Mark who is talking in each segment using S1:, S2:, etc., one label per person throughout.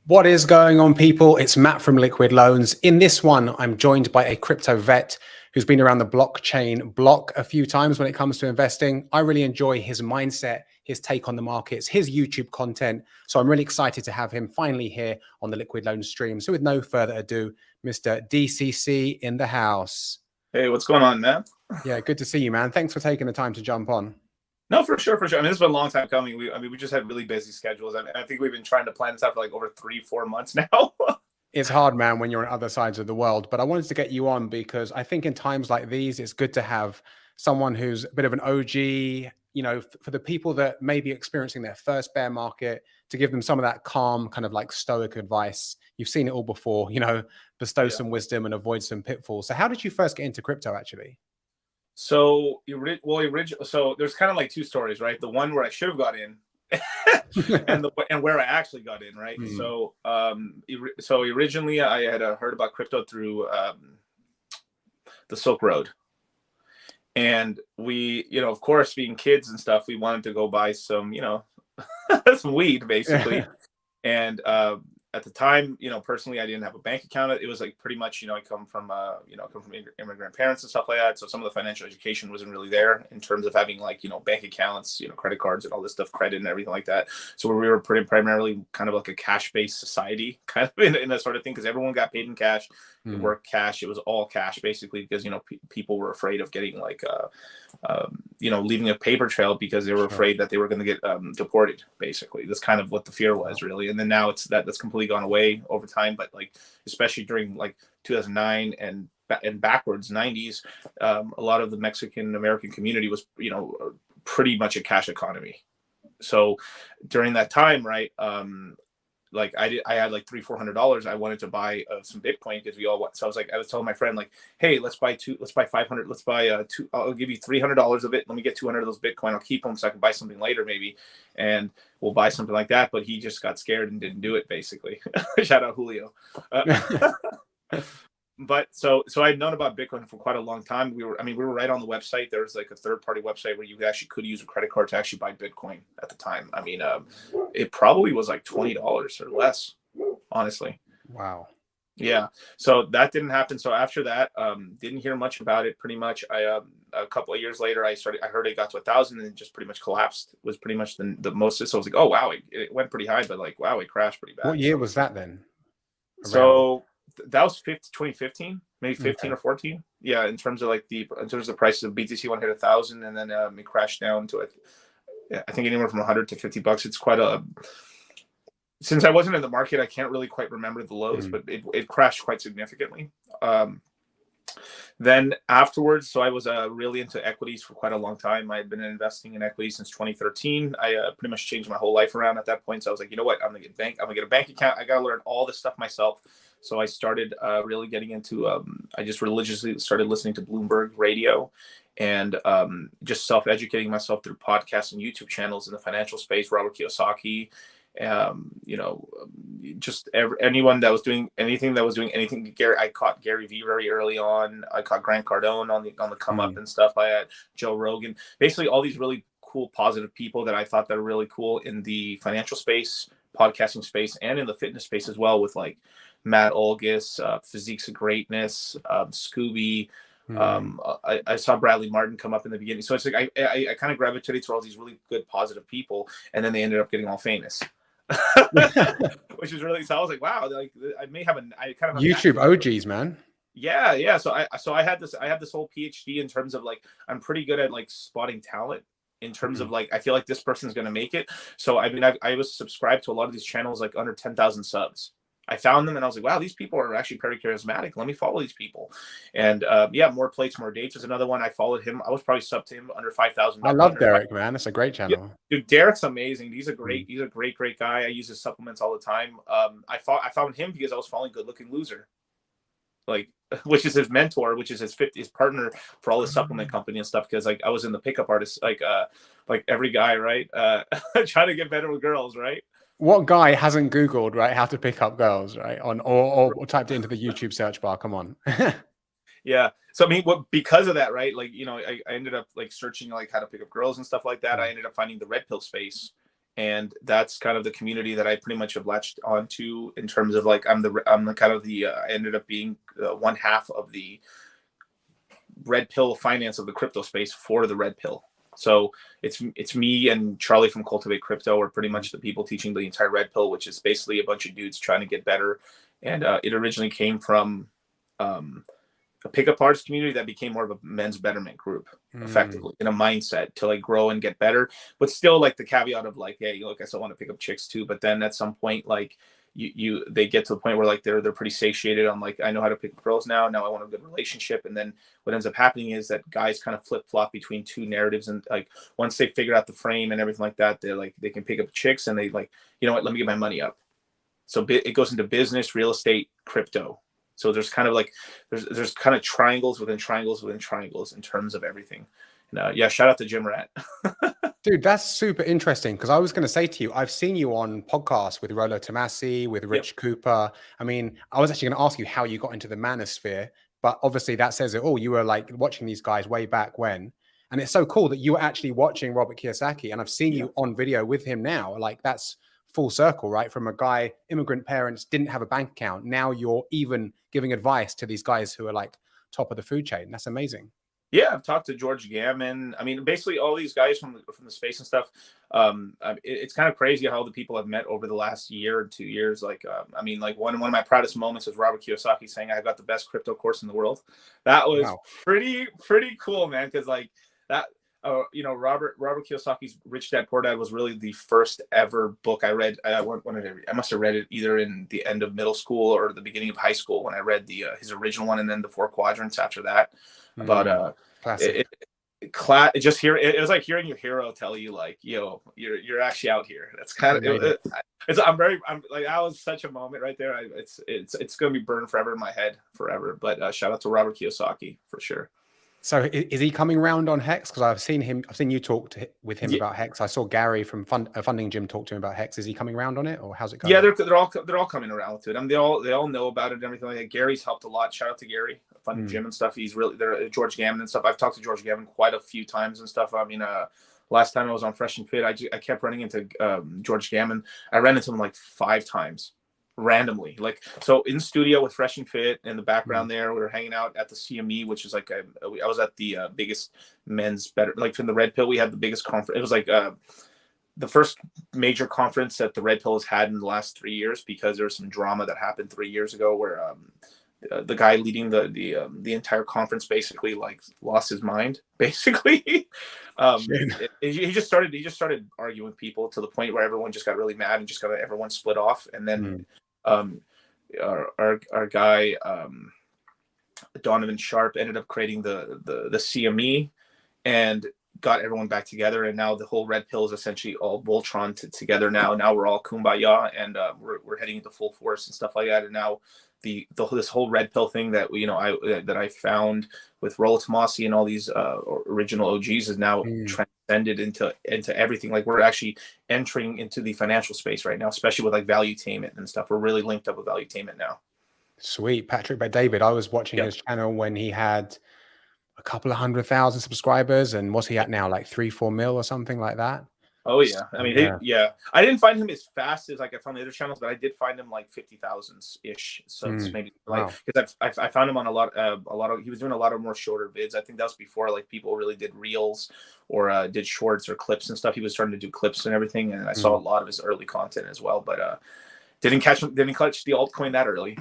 S1: What is going on, people? It's Matt from Liquid Loans. In this one, I'm joined by a crypto vet who's been around the blockchain block a few times when it comes to investing. I really enjoy his mindset, his take on the markets, his YouTube content. So I'm really excited to have him finally here on the Liquid Loans stream. So with no further ado, Mr. DCC in the house.
S2: Hey, what's going on, man?
S1: Yeah, good to see you, man. Thanks for taking the time to jump on.
S2: No, for sure, for sure. I mean, this has been a long time coming. We just had really busy schedules. I think we've been trying to plan this out for like over 3-4 months now.
S1: It's hard, man, when you're on other sides of the world. But I wanted to get you on because I think in times like these, it's good to have someone who's a bit of an OG, for the people that may be experiencing their first bear market, to give them some of that calm, kind of like stoic advice. You've seen it all before, bestow
S2: Yeah.
S1: some wisdom and avoid some pitfalls. So how did you first get into crypto, actually?
S2: So, so there's kind of like two stories, right? The one where I should have got in, and where I actually got in, right?
S1: Mm.
S2: So originally I had heard about crypto through the Silk Road, and we, of course, being kids and stuff, we wanted to go buy some, some weed, basically. And at the time, personally, I didn't have a bank account. It was like pretty much, I come from immigrant parents and stuff like that. So some of the financial education wasn't really there in terms of having like, bank accounts, credit cards and all this stuff, credit and everything like that. So we were pretty primarily kind of like a cash-based society, kind of in that sort of thing, because everyone got paid in cash. It worked cash. It was all cash, basically, because, people were afraid of getting like, leaving a paper trail because they were afraid that they were going to get deported, basically. That's kind of what the fear was, really. And then now that's completely gone away over time. But like, especially during like 2009 and backwards 90s, a lot of the Mexican American community was, pretty much a cash economy. So during that time, right, like I had like $300-400. I wanted to buy some Bitcoin because we all want. So I was telling my friend, like, hey, let's buy 500. Let's buy two. I'll give you $300 of it. Let me get 200 of those Bitcoin. I'll keep them so I can buy something later, maybe, and we'll buy something like that. But he just got scared and didn't do it, basically. Shout out Julio. But so I'd known about Bitcoin for quite a long time. We were right on the website. There was like a third-party website where you actually could use a credit card to actually buy Bitcoin at the time. I mean, it probably was like $20 or less, honestly.
S1: Wow.
S2: Yeah. So that didn't happen. So after that, didn't hear much about it. Pretty much, a couple of years later, I heard it got to 1,000 and it just pretty much collapsed. It was pretty much the most. So I was like, oh wow, it went pretty high, but like wow, it crashed pretty bad.
S1: What year was that then?
S2: So that was 2015, maybe 15 or 14. Yeah, in terms of the prices of BTC, one hit 1,000, and then it crashed down to I think anywhere from $100 to $50. It's quite a. Since I wasn't in the market, I can't really quite remember the lows, but it crashed quite significantly. Then afterwards, so I was really into equities for quite a long time. I had been investing in equities since 2013. I pretty much changed my whole life around at that point. So I was like, you know what? I'm gonna get a bank account. I gotta learn all this stuff myself. So I started really getting into. I just religiously started listening to Bloomberg radio, and just self-educating myself through podcasts and YouTube channels in the financial space. Robert Kiyosaki. Just anyone that was doing anything Gary, I caught Gary V very early on. I caught Grant Cardone on the come up and stuff like that. Joe Rogan, basically all these really cool, positive people that I thought that are really cool in the financial space, podcasting space, and in the fitness space as well, with like Matt Olgis, Physiques of Greatness, Scooby. I saw Bradley Martin come up in the beginning. So it's like I kind of gravitated to all these really good, positive people, and then they ended up getting all famous. Which was really, so I was like, wow, like I kind of
S1: YouTube OGs, man.
S2: Yeah. So I had this whole PhD in terms of like I'm pretty good at like spotting talent in terms of like I feel like this person's gonna make it. So I mean I was subscribed to a lot of these channels like under 10,000 subs. I found them and I was like, wow, these people are actually very charismatic. Let me follow these people. And More Plates, More Dates was another one. I followed him. I was probably subbed to him under 5,000.
S1: I love Derek, man. It's a great channel.
S2: Yeah, dude, Derek's amazing. He's a great guy. I use his supplements all the time. I found him because I was following Good Looking Loser, like, which is his mentor, which is his partner for all the supplement company and stuff. Because like I was in the pickup artist, like every guy, right? Trying to get better with girls, right?
S1: What guy hasn't Googled, right, how to pick up girls, right? Or typed it into the YouTube search bar. Come on.
S2: Yeah. So I mean, because of that, right? Like, I ended up like searching like how to pick up girls and stuff like that. I ended up finding the red pill space And that's kind of the community that I pretty much have latched onto in terms of like I'm the kind of the I ended up being one half of the red pill finance of the crypto space for the red pill. So it's me and Charlie from Cultivate Crypto are pretty much the people teaching the entire red pill, which is basically a bunch of dudes trying to get better. And it originally came from a pickup artist community that became more of a men's betterment group, effectively in a mindset to like grow and get better, but still like the caveat of like, hey, look, I still want to pick up chicks too. But then at some point, like they get to the point where like they're pretty satiated on like, I know how to pick up girls now I want a good relationship. And then what ends up happening is that guys kind of flip flop between two narratives, and like once they figure out the frame and everything like that, they're like they can pick up chicks and they like, you know what, let me get my money up. So it goes into business, real estate, crypto. So there's kind of like there's kind of triangles within triangles within triangles in terms of everything. And yeah, shout out to Jim Rat.
S1: Dude, that's super interesting, because I was going to say to you, I've seen you on podcasts with Rollo Tomasi, with Rich Cooper. I mean, I was actually going to ask you how you got into the manosphere, but obviously that says it all. You were like watching these guys way back when. And it's so cool that you were actually watching Robert Kiyosaki, and I've seen you on video with him now. Like that's full circle, right? From a guy, immigrant parents, didn't have a bank account. Now you're even giving advice to these guys who are like top of the food chain. That's amazing.
S2: Yeah, I've talked to George Gammon. I mean, basically all these guys from the space and stuff. It's kind of crazy how the people I've met over the last year or 2 years. Like, I mean, like one of my proudest moments was Robert Kiyosaki saying I got the best crypto course in the world. That was pretty cool, man. Because like that, you know, Robert Kiyosaki's Rich Dad Poor Dad was really the first ever book I read. I must have read it either in the end of middle school or the beginning of high school when I read his original one, and then the 4 quadrants after that. About
S1: classic.
S2: It was like hearing your hero tell you like, yo, you're actually out here. That's kind of I'm like, that was such a moment right there. It's gonna be burned forever in my head forever. But shout out to Robert Kiyosaki for sure.
S1: So is he coming around on Hex? Because I've seen you talk with him about Hex. I saw Gary from Funding Gym talk to him about Hex. Is he coming around on it, or how's it going?
S2: Yeah, they're all coming around to it. I mean, they all know about it and everything like that. Gary's helped a lot. Shout out to Gary, Funding Gym and stuff. He's really there. George Gammon and stuff. I've talked to George Gammon quite a few times and stuff. I mean, last time I was on Fresh and Fit, I kept running into George Gammon. I ran into him like 5 times. Randomly, like, so in studio with Fresh and Fit in the background there, we were hanging out at the CME, which is like I was at the biggest men's better, like from the Red Pill, we had the biggest conference. It was like the first major conference that the Red Pill has had in the last 3 years, because there was some drama that happened 3 years ago where the guy leading the entire conference basically like lost his mind basically. He just started arguing with people to the point where everyone just got really mad and just everyone split off. And then our guy Donovan Sharp ended up creating the CME and got everyone back together, and now the whole Red Pill is essentially all Voltron together now we're all kumbaya, and we're heading into full force and stuff like that. And now this whole Red Pill thing that I found with Rollo Tomasi and all these original OGs is now transcended into everything. Like, we're actually entering into the financial space right now, especially with like Valuetainment and stuff. We're really linked up with Valuetainment now.
S1: Sweet. Patrick Bet-David, I was watching his channel when he had a couple of 100,000 subscribers, and what's he at now, like 3-4 mil or something like that?
S2: Oh yeah, I mean, I didn't find him as fast as like I found the other channels, but I did find him like 50,000 ish. So it's maybe like, because I found him on a lot of he was doing a lot of more shorter vids. I think that was before like people really did reels or did shorts or clips and stuff. He was starting to do clips and everything, and I saw a lot of his early content as well. But didn't catch the altcoin that early.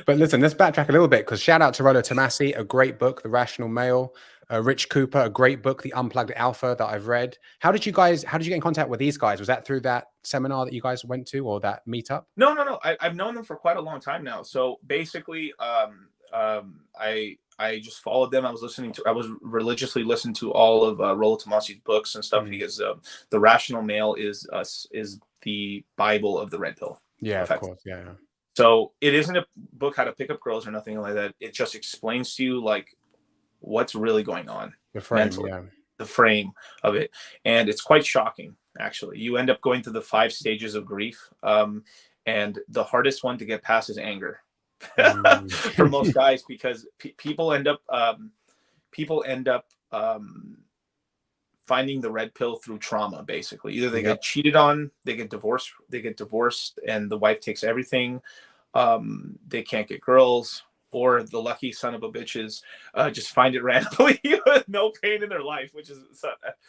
S1: But listen, let's backtrack a little bit, because shout out to Rollo Tomasi, a great book, The Rational Male. Rich Cooper, a great book, The Unplugged Alpha, that I've read. How did you get in contact with these guys? Was that through that seminar that you guys went to, or that meetup?
S2: No. I've known them for quite a long time now. So basically, I just followed them. I was religiously listening to all of Rollo Tomasi's books and stuff, because The Rational Male is the Bible of the Red Pill.
S1: Yeah, of course. Yeah.
S2: So it isn't a book how to pick up girls or nothing like that. It just explains to you like what's really going on,
S1: the frame,
S2: the frame of it. And it's quite shocking, actually. You end up going through the 5 stages of grief. And the hardest one to get past is anger for most guys, because people end up finding the red pill through trauma. Basically, either they
S1: Yep.
S2: get cheated on, they get divorced, and the wife takes everything. They can't get girls, or the lucky son of a bitches just find it randomly with no pain in their life, which is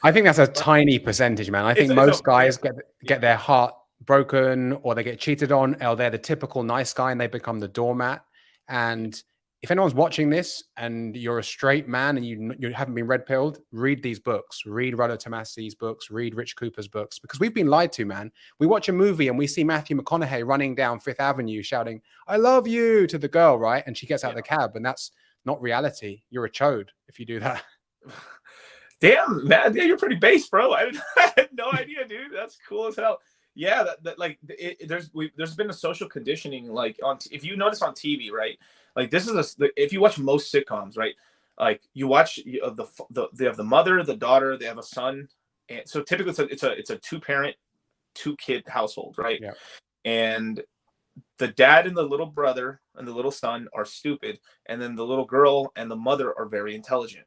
S1: I think that's a tiny percentage, man. I think most guys get their heart broken, or they get cheated on, or they're the typical nice guy and they become the doormat. And if anyone's watching this and you're a straight man and you haven't been red pilled, read these books. Read Rollo Tomasi's books. Read Rich Cooper's books, because we've been lied to, man. We watch a movie and we see Matthew McConaughey running down Fifth Avenue shouting, "I love you" to the girl, right? And she gets out of the cab, and that's not reality. You're a chode if you do that.
S2: Damn, man, yeah, you're pretty base, bro. I had no idea, dude. That's cool as hell. Yeah, there's been a social conditioning, like if you notice on TV, right? Like this is if you watch most sitcoms, right? Like you watch they have the mother, the daughter, they have a son, and so typically it's a two-parent, two-kid household, right?
S1: Yeah.
S2: And the dad and the little brother and the little son are stupid, and then the little girl and the mother are very intelligent.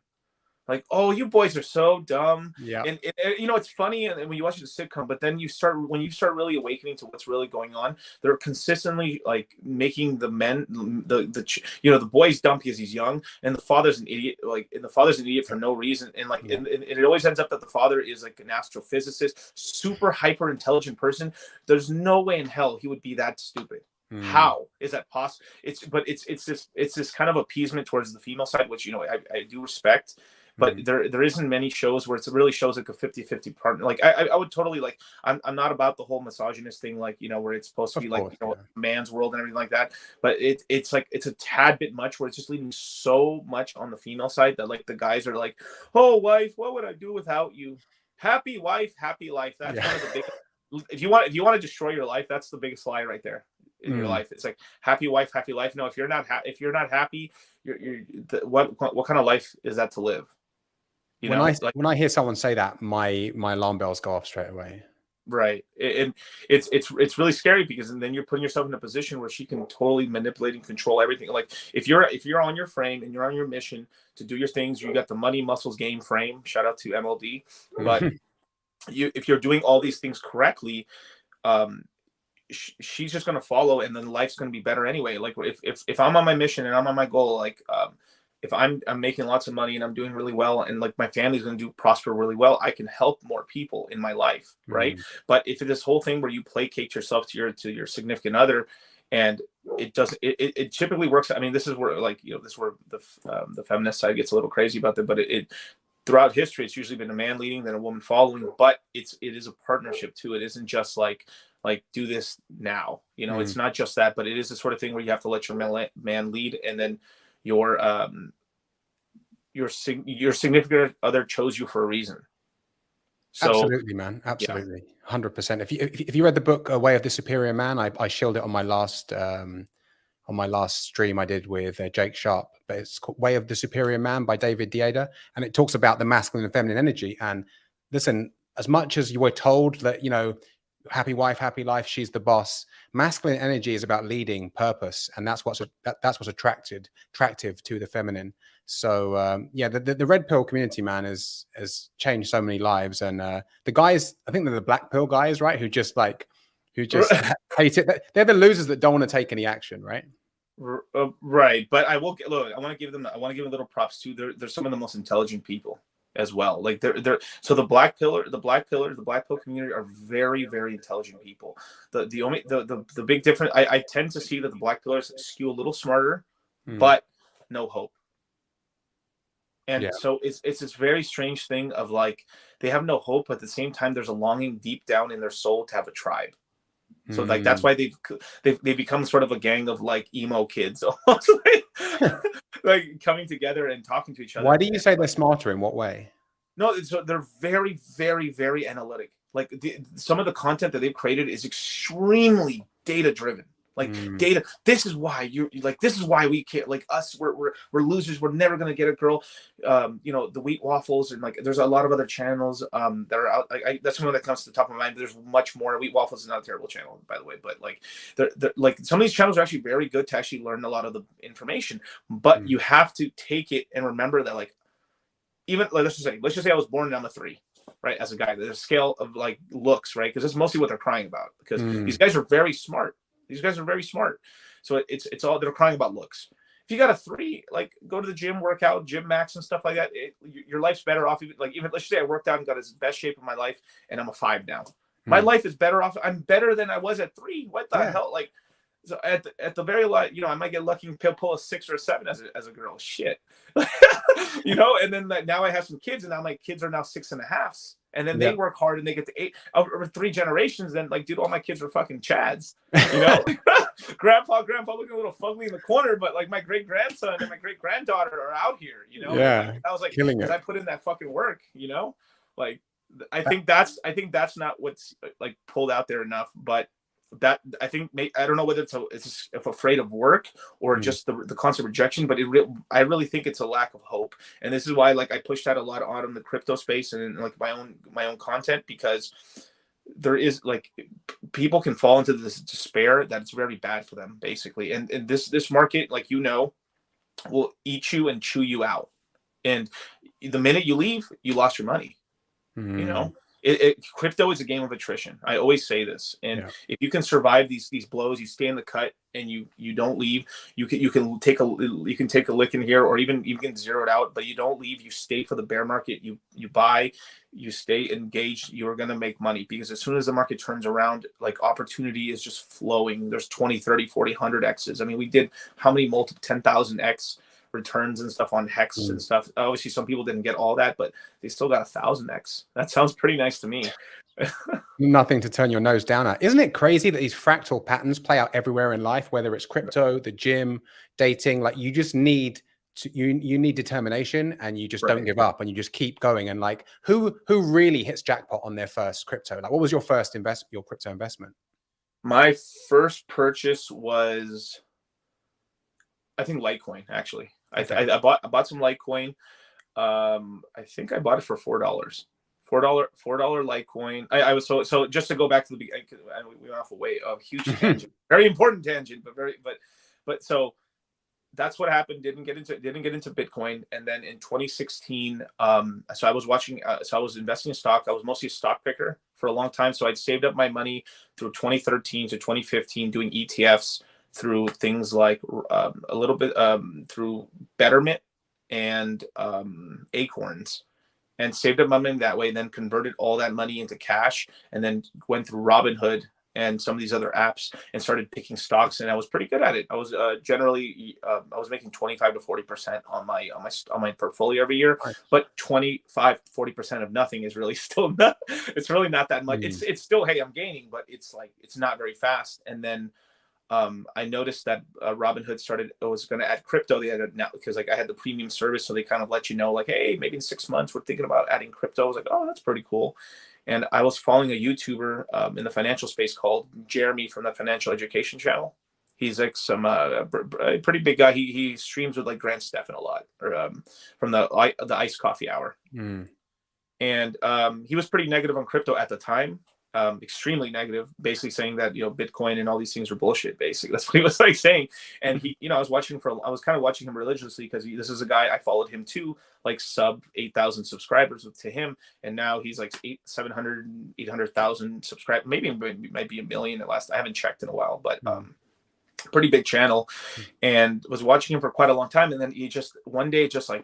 S2: Like, oh, you boys are so dumb.
S1: Yeah.
S2: And you know, it's funny when you watch the sitcom, but then when you start really awakening to what's really going on, they're consistently like making the men, the boy's dumb because he's young, and the father's an idiot. And the father's an idiot for no reason. And and it always ends up that the father is like an astrophysicist, super hyper intelligent person. There's no way in hell he would be that stupid. How is that possible? It's this kind of appeasement towards the female side, which, you know, I do respect. But there isn't many shows where it really shows like a 50-50 partner. Like I would totally like, I'm not about the whole misogynist thing, like, you know, where it's supposed to be like, you know, man's world and everything like that. But it's like, it's a tad bit much, where it's just leaving so much on the female side that like the guys are like, oh, wife, what would I do without you? Happy wife, happy life. That's one of the biggest. If you want to destroy your life, that's the biggest lie right there in your life. It's like happy wife, happy life. No, if you're not happy, what kind of life is that to live? You know,
S1: when I hear someone say that, my alarm bells go off straight away.
S2: Right. And it's really scary, because then you're putting yourself in a position where she can totally manipulate and control everything. Like if you're on your frame and you're on your mission to do your things, you got the money, muscles, game, frame. Shout out to MLD. But if you're doing all these things correctly, she's just going to follow, and then life's going to be better anyway. Like if I'm on my mission and I'm on my goal, like if I'm making lots of money and I'm doing really well, and like my family's going to prosper really well, I can help more people in my life, right? But if this whole thing where you placate yourself to your significant other, and it doesn't, it typically works. I mean, this is where, like, you know, this is where the feminist side gets a little crazy about that. But it throughout history, it's usually been a man leading, then a woman following. But it is a partnership too. It isn't just like do this now. You know, it's not just that, but it is the sort of thing where you have to let your man lead, and then your significant other chose you for a reason. So,
S1: absolutely, man. Absolutely. 100%. If you read the book Way of the Superior Man, I shilled it on my last stream I did with Jake Sharp, but it's called Way of the Superior Man by David Deida. And it talks about the masculine and feminine energy. And listen, as much as you were told that, you know, happy wife, happy life, she's the boss, masculine energy is about leading, purpose, and that's what's attractive to the feminine. So the red pill community, man, has changed so many lives. And the guys, I think they're the black pill guys, right, who just hate it. They're the losers that don't want to take any action, right?
S2: Right. But I want to give them a little props too. They're some of the most intelligent people as well. Like so the black pill community are very, very intelligent people. The big difference, I tend to see that the black pillars skew a little smarter, but no hope. And so it's this very strange thing of like, they have no hope, but at the same time there's a longing deep down in their soul to have a tribe. So like that's why they become sort of a gang of like emo kids, almost like coming together and talking to each other.
S1: Why do you say they're smarter? In what way?
S2: No, so they're very, very, very analytic. Like some of the content that they've created is extremely data driven. Like data. This is why this is why we can't, like us. We're losers. We're never gonna get a girl. You know, the wheat waffles, and like there's a lot of other channels that are out. That's one that comes to the top of my mind. There's much more. Wheat waffles is not a terrible channel, by the way. But like they're like some of these channels are actually very good to actually learn a lot of the information. But you have to take it and remember that, like, even like let's just say I was born and I'm a 3. right? As a guy, there's a scale of like looks, right? Because that's mostly what they're crying about, because these
S1: Mm.
S2: guys are very smart. These guys are very smart. So it's all, they're crying about looks. If you got a 3, like go to the gym, work out, gym max and stuff like that, your life's better off. Like even let's say I worked out and got his best shape of my life, and I'm a 5 now. My life is better off. I'm better than I was at 3. What the hell? Like, so at the very light, you know, I might get lucky and pull a 6 or a 7 as a girl. Shit, you know. And then now I have some kids, and now my kids are now 6.5s, and then they work hard and they get to 8 over 3 generations. Then like, dude, all my kids are fucking chads, you know. grandpa looking a little fugly in the corner, but like my great grandson and my great granddaughter are out here, you know.
S1: Yeah,
S2: and I was like,
S1: killing
S2: because
S1: it.
S2: I put in that fucking work, you know. Like, I think that's not what's like pulled out there enough, but that I think I don't know whether it's afraid of work or just the constant rejection, but I really think it's a lack of hope. And this is why like I pushed out a lot on the crypto space and like my own content, because there is like people can fall into this despair that it's very bad for them basically. And this market, like, you know, will eat you and chew you out. And the minute you leave, you lost your money. You know, crypto is a game of attrition. I always say this. And if you can survive these blows, you stay in the cut and you don't leave, you can take a lick in here, or even you can zero it out, but you don't leave. You stay for the bear market. You buy, you stay engaged. You're going to make money, because as soon as the market turns around, like, opportunity is just flowing. There's 20, 30, 40, 100 X's. I mean, we did how many multiple 10,000 X returns and stuff on Hex and stuff. Obviously some people didn't get all that, but they still got 1,000x. That sounds pretty nice to me.
S1: Nothing to turn your nose down at. Isn't it crazy that these fractal patterns play out everywhere in life, whether it's crypto, the gym, dating? Like, you just need to, you need determination, and you just don't give up, and you just keep going. And like, who really hits jackpot on their first crypto? Like, what was your first your crypto investment?
S2: My first purchase was, I think, Litecoin, actually.
S1: Okay.
S2: I bought some Litecoin. I think I bought it for $4. $4 Litecoin. I was so just to go back to the beginning, we went off a huge tangent, very important tangent, but so that's what happened. Didn't get into Bitcoin. And then in 2016, so I was investing in stock. I was mostly a stock picker for a long time. So I'd saved up my money through 2013 to 2015 doing ETFs, through things like a little bit through Betterment and Acorns, and saved up my money that way, and then converted all that money into cash, and then went through Robinhood and some of these other apps and started picking stocks, and I was pretty good at it. I was generally I was making 25 to 40% on my portfolio every year, but 25-40% of nothing is really still not, it's really not that much. It's still, hey, I'm gaining, but it's like, it's not very fast. And then I noticed that Robinhood was going to add crypto. They had now, because like I had the premium service, so they kind of let you know, like, hey, maybe in 6 months we're thinking about adding crypto. I was like, oh, that's pretty cool. And I was following a YouTuber in the financial space called Jeremy from the Financial Education Channel. He's like some pretty big guy. He streams with like Grant Stephan a lot, or from the Iced Coffee Hour. And he was pretty negative on crypto at the time. Extremely negative, basically saying that, you know, Bitcoin and all these things were bullshit. Basically, that's what he was like saying. And he, you know, I was kind of watching him religiously, because this is a guy, I followed him too, like sub 8,000 subscribers to him, and now he's like 800,000 subscribers. Maybe it might be 1 million at last. I haven't checked in a while, but pretty big channel, and was watching him for quite a long time. And then he just one day just like,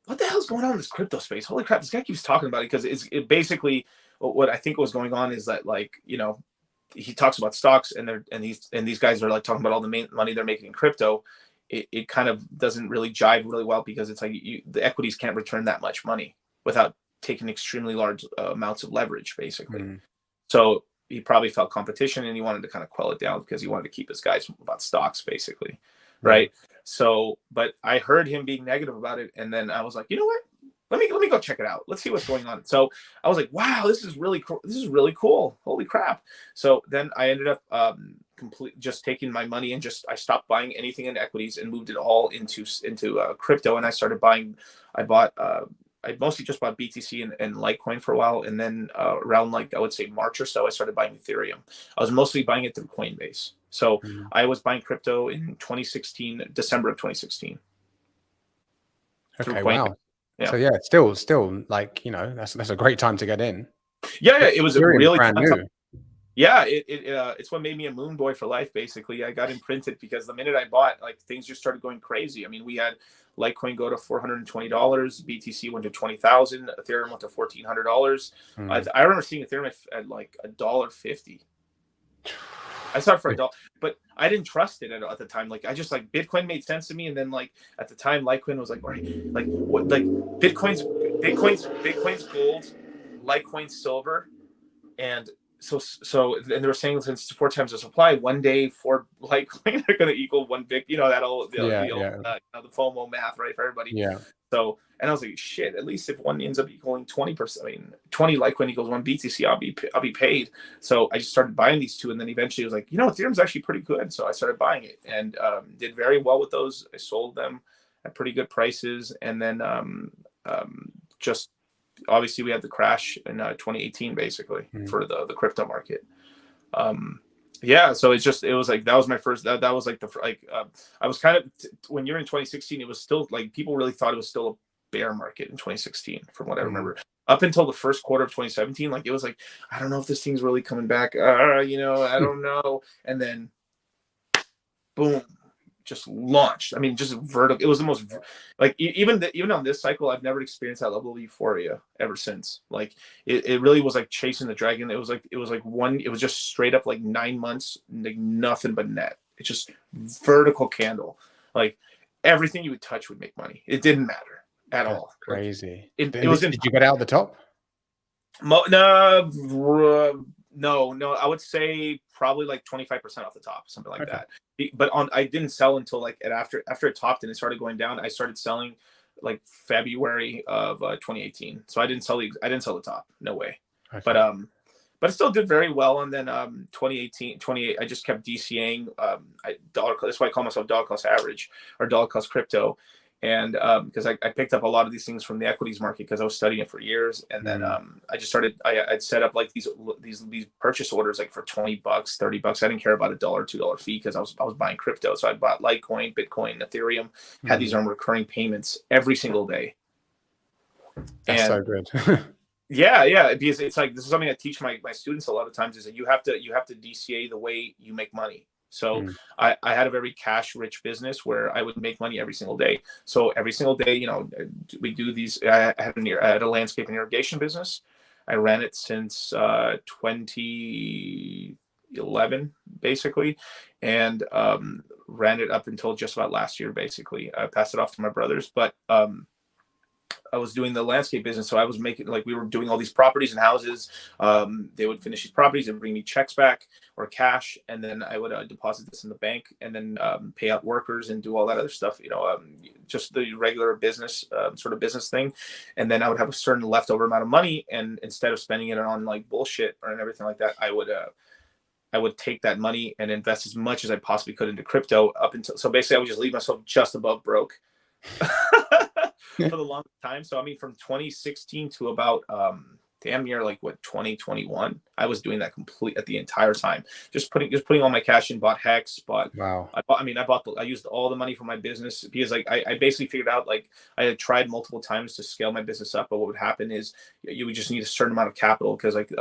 S2: what the hell's going on in this crypto space? Holy crap, this guy keeps talking about it, because it basically, what I think was going on is that, like, you know, he talks about stocks, and these guys are like talking about all the money they're making in crypto. It kind of doesn't really jive really well, because it's like the equities can't return that much money without taking extremely large amounts of leverage, basically. So he probably felt competition, and he wanted to kind of quell it down, because he wanted to keep his guys about stocks, basically, right? So, but I heard him being negative about it, and then I was like, you know what? Let me go check it out. Let's see what's going on. So I was like, wow, this is really cool. This is really cool. Holy crap. So then I ended up just taking my money and I stopped buying anything in equities and moved it all into crypto. And I started buying, I mostly just bought BTC and Litecoin for a while. And then around, like, I would say March or so, I started buying Ethereum. I was mostly buying it through Coinbase. So I was buying crypto in December of 2016.
S1: Okay, wow. So yeah, still like, you know, that's a great time to get in.
S2: Yeah, it was a
S1: Ethereum's
S2: really
S1: brand
S2: fun time.
S1: new.
S2: Yeah, it's what made me a moon boy for life. Basically, I got imprinted because the minute I bought, like things just started going crazy. I mean, we had Litecoin go to $420, BTC went to 20,000, Ethereum went to $1,400. I remember seeing Ethereum at like $1.50. I saw it for $1, but I didn't trust it at the time. Like I just like Bitcoin made sense to me, and then like at the time, Litecoin was like, right, like what, like Bitcoin's gold, Litecoin's silver, and and they were saying since 4 times the supply, one day 4 Litecoin are going to equal one big, you know, that old the the FOMO math, right, for everybody.
S1: Yeah.
S2: So, and I was like, shit, at least if one ends up equaling 20%, I mean, 20 Litecoin equals one BTC, I'll be paid. So I just started buying these two, and then eventually I was like, you know, Ethereum's actually pretty good. So I started buying it and did very well with those. I sold them at pretty good prices, and then just obviously we had the crash in 2018 basically for the crypto market. Yeah, so it was like that was my first that was like I was kind of when you're in 2016, it was still like people really thought it was still a bear market in 2016 from what I remember, up until the first quarter of 2017. Like it was like, I don't know if this thing's really coming back, you know, I don't know. And then boom, just launched. I mean, just vertical. It was the most like even on this cycle, I've never experienced that level of euphoria ever since. Like it really was like chasing the dragon. It was just straight up like 9 months, like nothing but net. It's just vertical candle. Like everything you would touch would make money. It didn't matter at all.
S1: Crazy.
S2: Like, it was.
S1: Did you get out at the top?
S2: No, I would say probably like 25% off the top, something like that. But I didn't sell until like after it topped and it started going down. I started selling like February of 2018. So I didn't sell the top. No way. But it still did very well. And then 2018, I just kept DCAing that's why I call myself dollar cost average or dollar cost crypto. And because I picked up a lot of these things from the equities market because I was studying it for years. And then I just started, I'd set up like these purchase orders like for $20, $30. I didn't care about $1 or $2 fee because I was buying crypto. So I bought Litecoin, Bitcoin, Ethereum, had these on recurring payments every single day.
S1: That's so good.
S2: Yeah, because it's like, this is something I teach my students a lot of times, is that you have to DCA the way you make money. So I had a very cash rich business where I would make money every single day. So every single day, you know, we do these. I had a landscape and irrigation business. I ran it since 2011, basically, and ran it up until just about last year. Basically, I passed it off to my brothers, but I was doing the landscape business. So I was making, like, we were doing all these properties and houses. They would finish these properties and bring me checks back or cash. And then I would deposit this in the bank and then pay out workers and do all that other stuff, you know, just the regular business sort of business thing. And then I would have a certain leftover amount of money. And instead of spending it on like bullshit or everything like that, I would take that money and invest as much as I possibly could into crypto so basically I would just leave myself just above broke. For the longest time. So I mean, from 2016 to about damn near like 2021, I was doing that at the entire time. Just putting all my cash in, bought Hex,
S1: wow.
S2: I used all the money from my business because like I basically figured out, like, I had tried multiple times to scale my business up, but what would happen is you would just need a certain amount of capital because like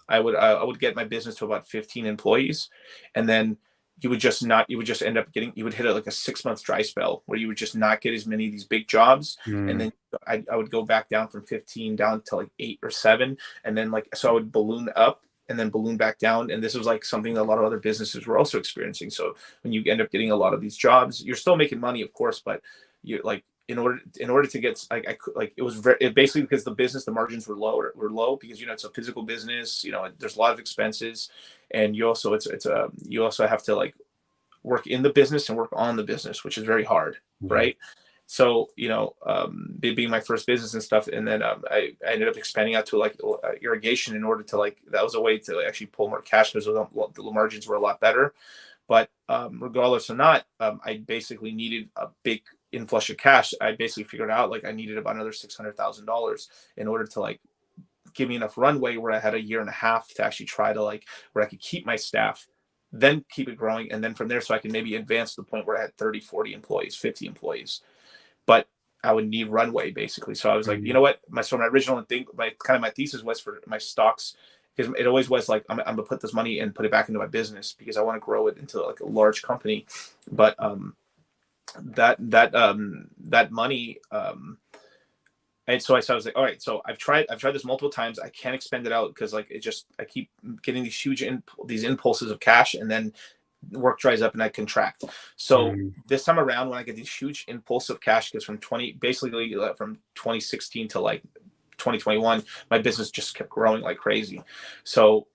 S2: I would get my business to about 15 employees, and then you would just end up getting, you would hit like a 6-month dry spell where you would just not get as many of these big jobs. And then I would go back down from 15 down to like 8 or 7. And then so I would balloon up and then balloon back down. And this was like something that a lot of other businesses were also experiencing. So when you end up getting a lot of these jobs, you're still making money, of course, but you're like, in order to get, it basically, because the margins were low because, you know, it's a physical business, you know, there's a lot of expenses, and you also you also have to like work in the business and work on the business, which is very hard, right? So, you know, being my first business and stuff, and then I ended up expanding out to like irrigation in order to like, that was a way to actually pull more cash because the margins were a lot better. But regardless or not, I basically needed a big inflush of cash. I basically figured out like I needed about another $600,000 in order to like give me enough runway where I had a year and a half to actually try to like where I could keep my staff, then keep it growing, and then from there so I can maybe advance to the point where I had 30, 40 employees, 50 employees. But I would need runway basically. So I was like, you
S1: Mm.
S2: know what? My original thing, my thesis was for my stocks, because it always was like, I'm gonna put this money and put it back into my business because I want to grow it into like a large company. But that money, and so I was like, all right, so I've tried this multiple times. I can't expend it out because like I keep getting these huge these impulses of cash, and then work dries up and I contract. So
S1: Mm.
S2: this time around, when I get these huge impulse of cash, because from 2016 to like 2021, my business just kept growing like crazy. So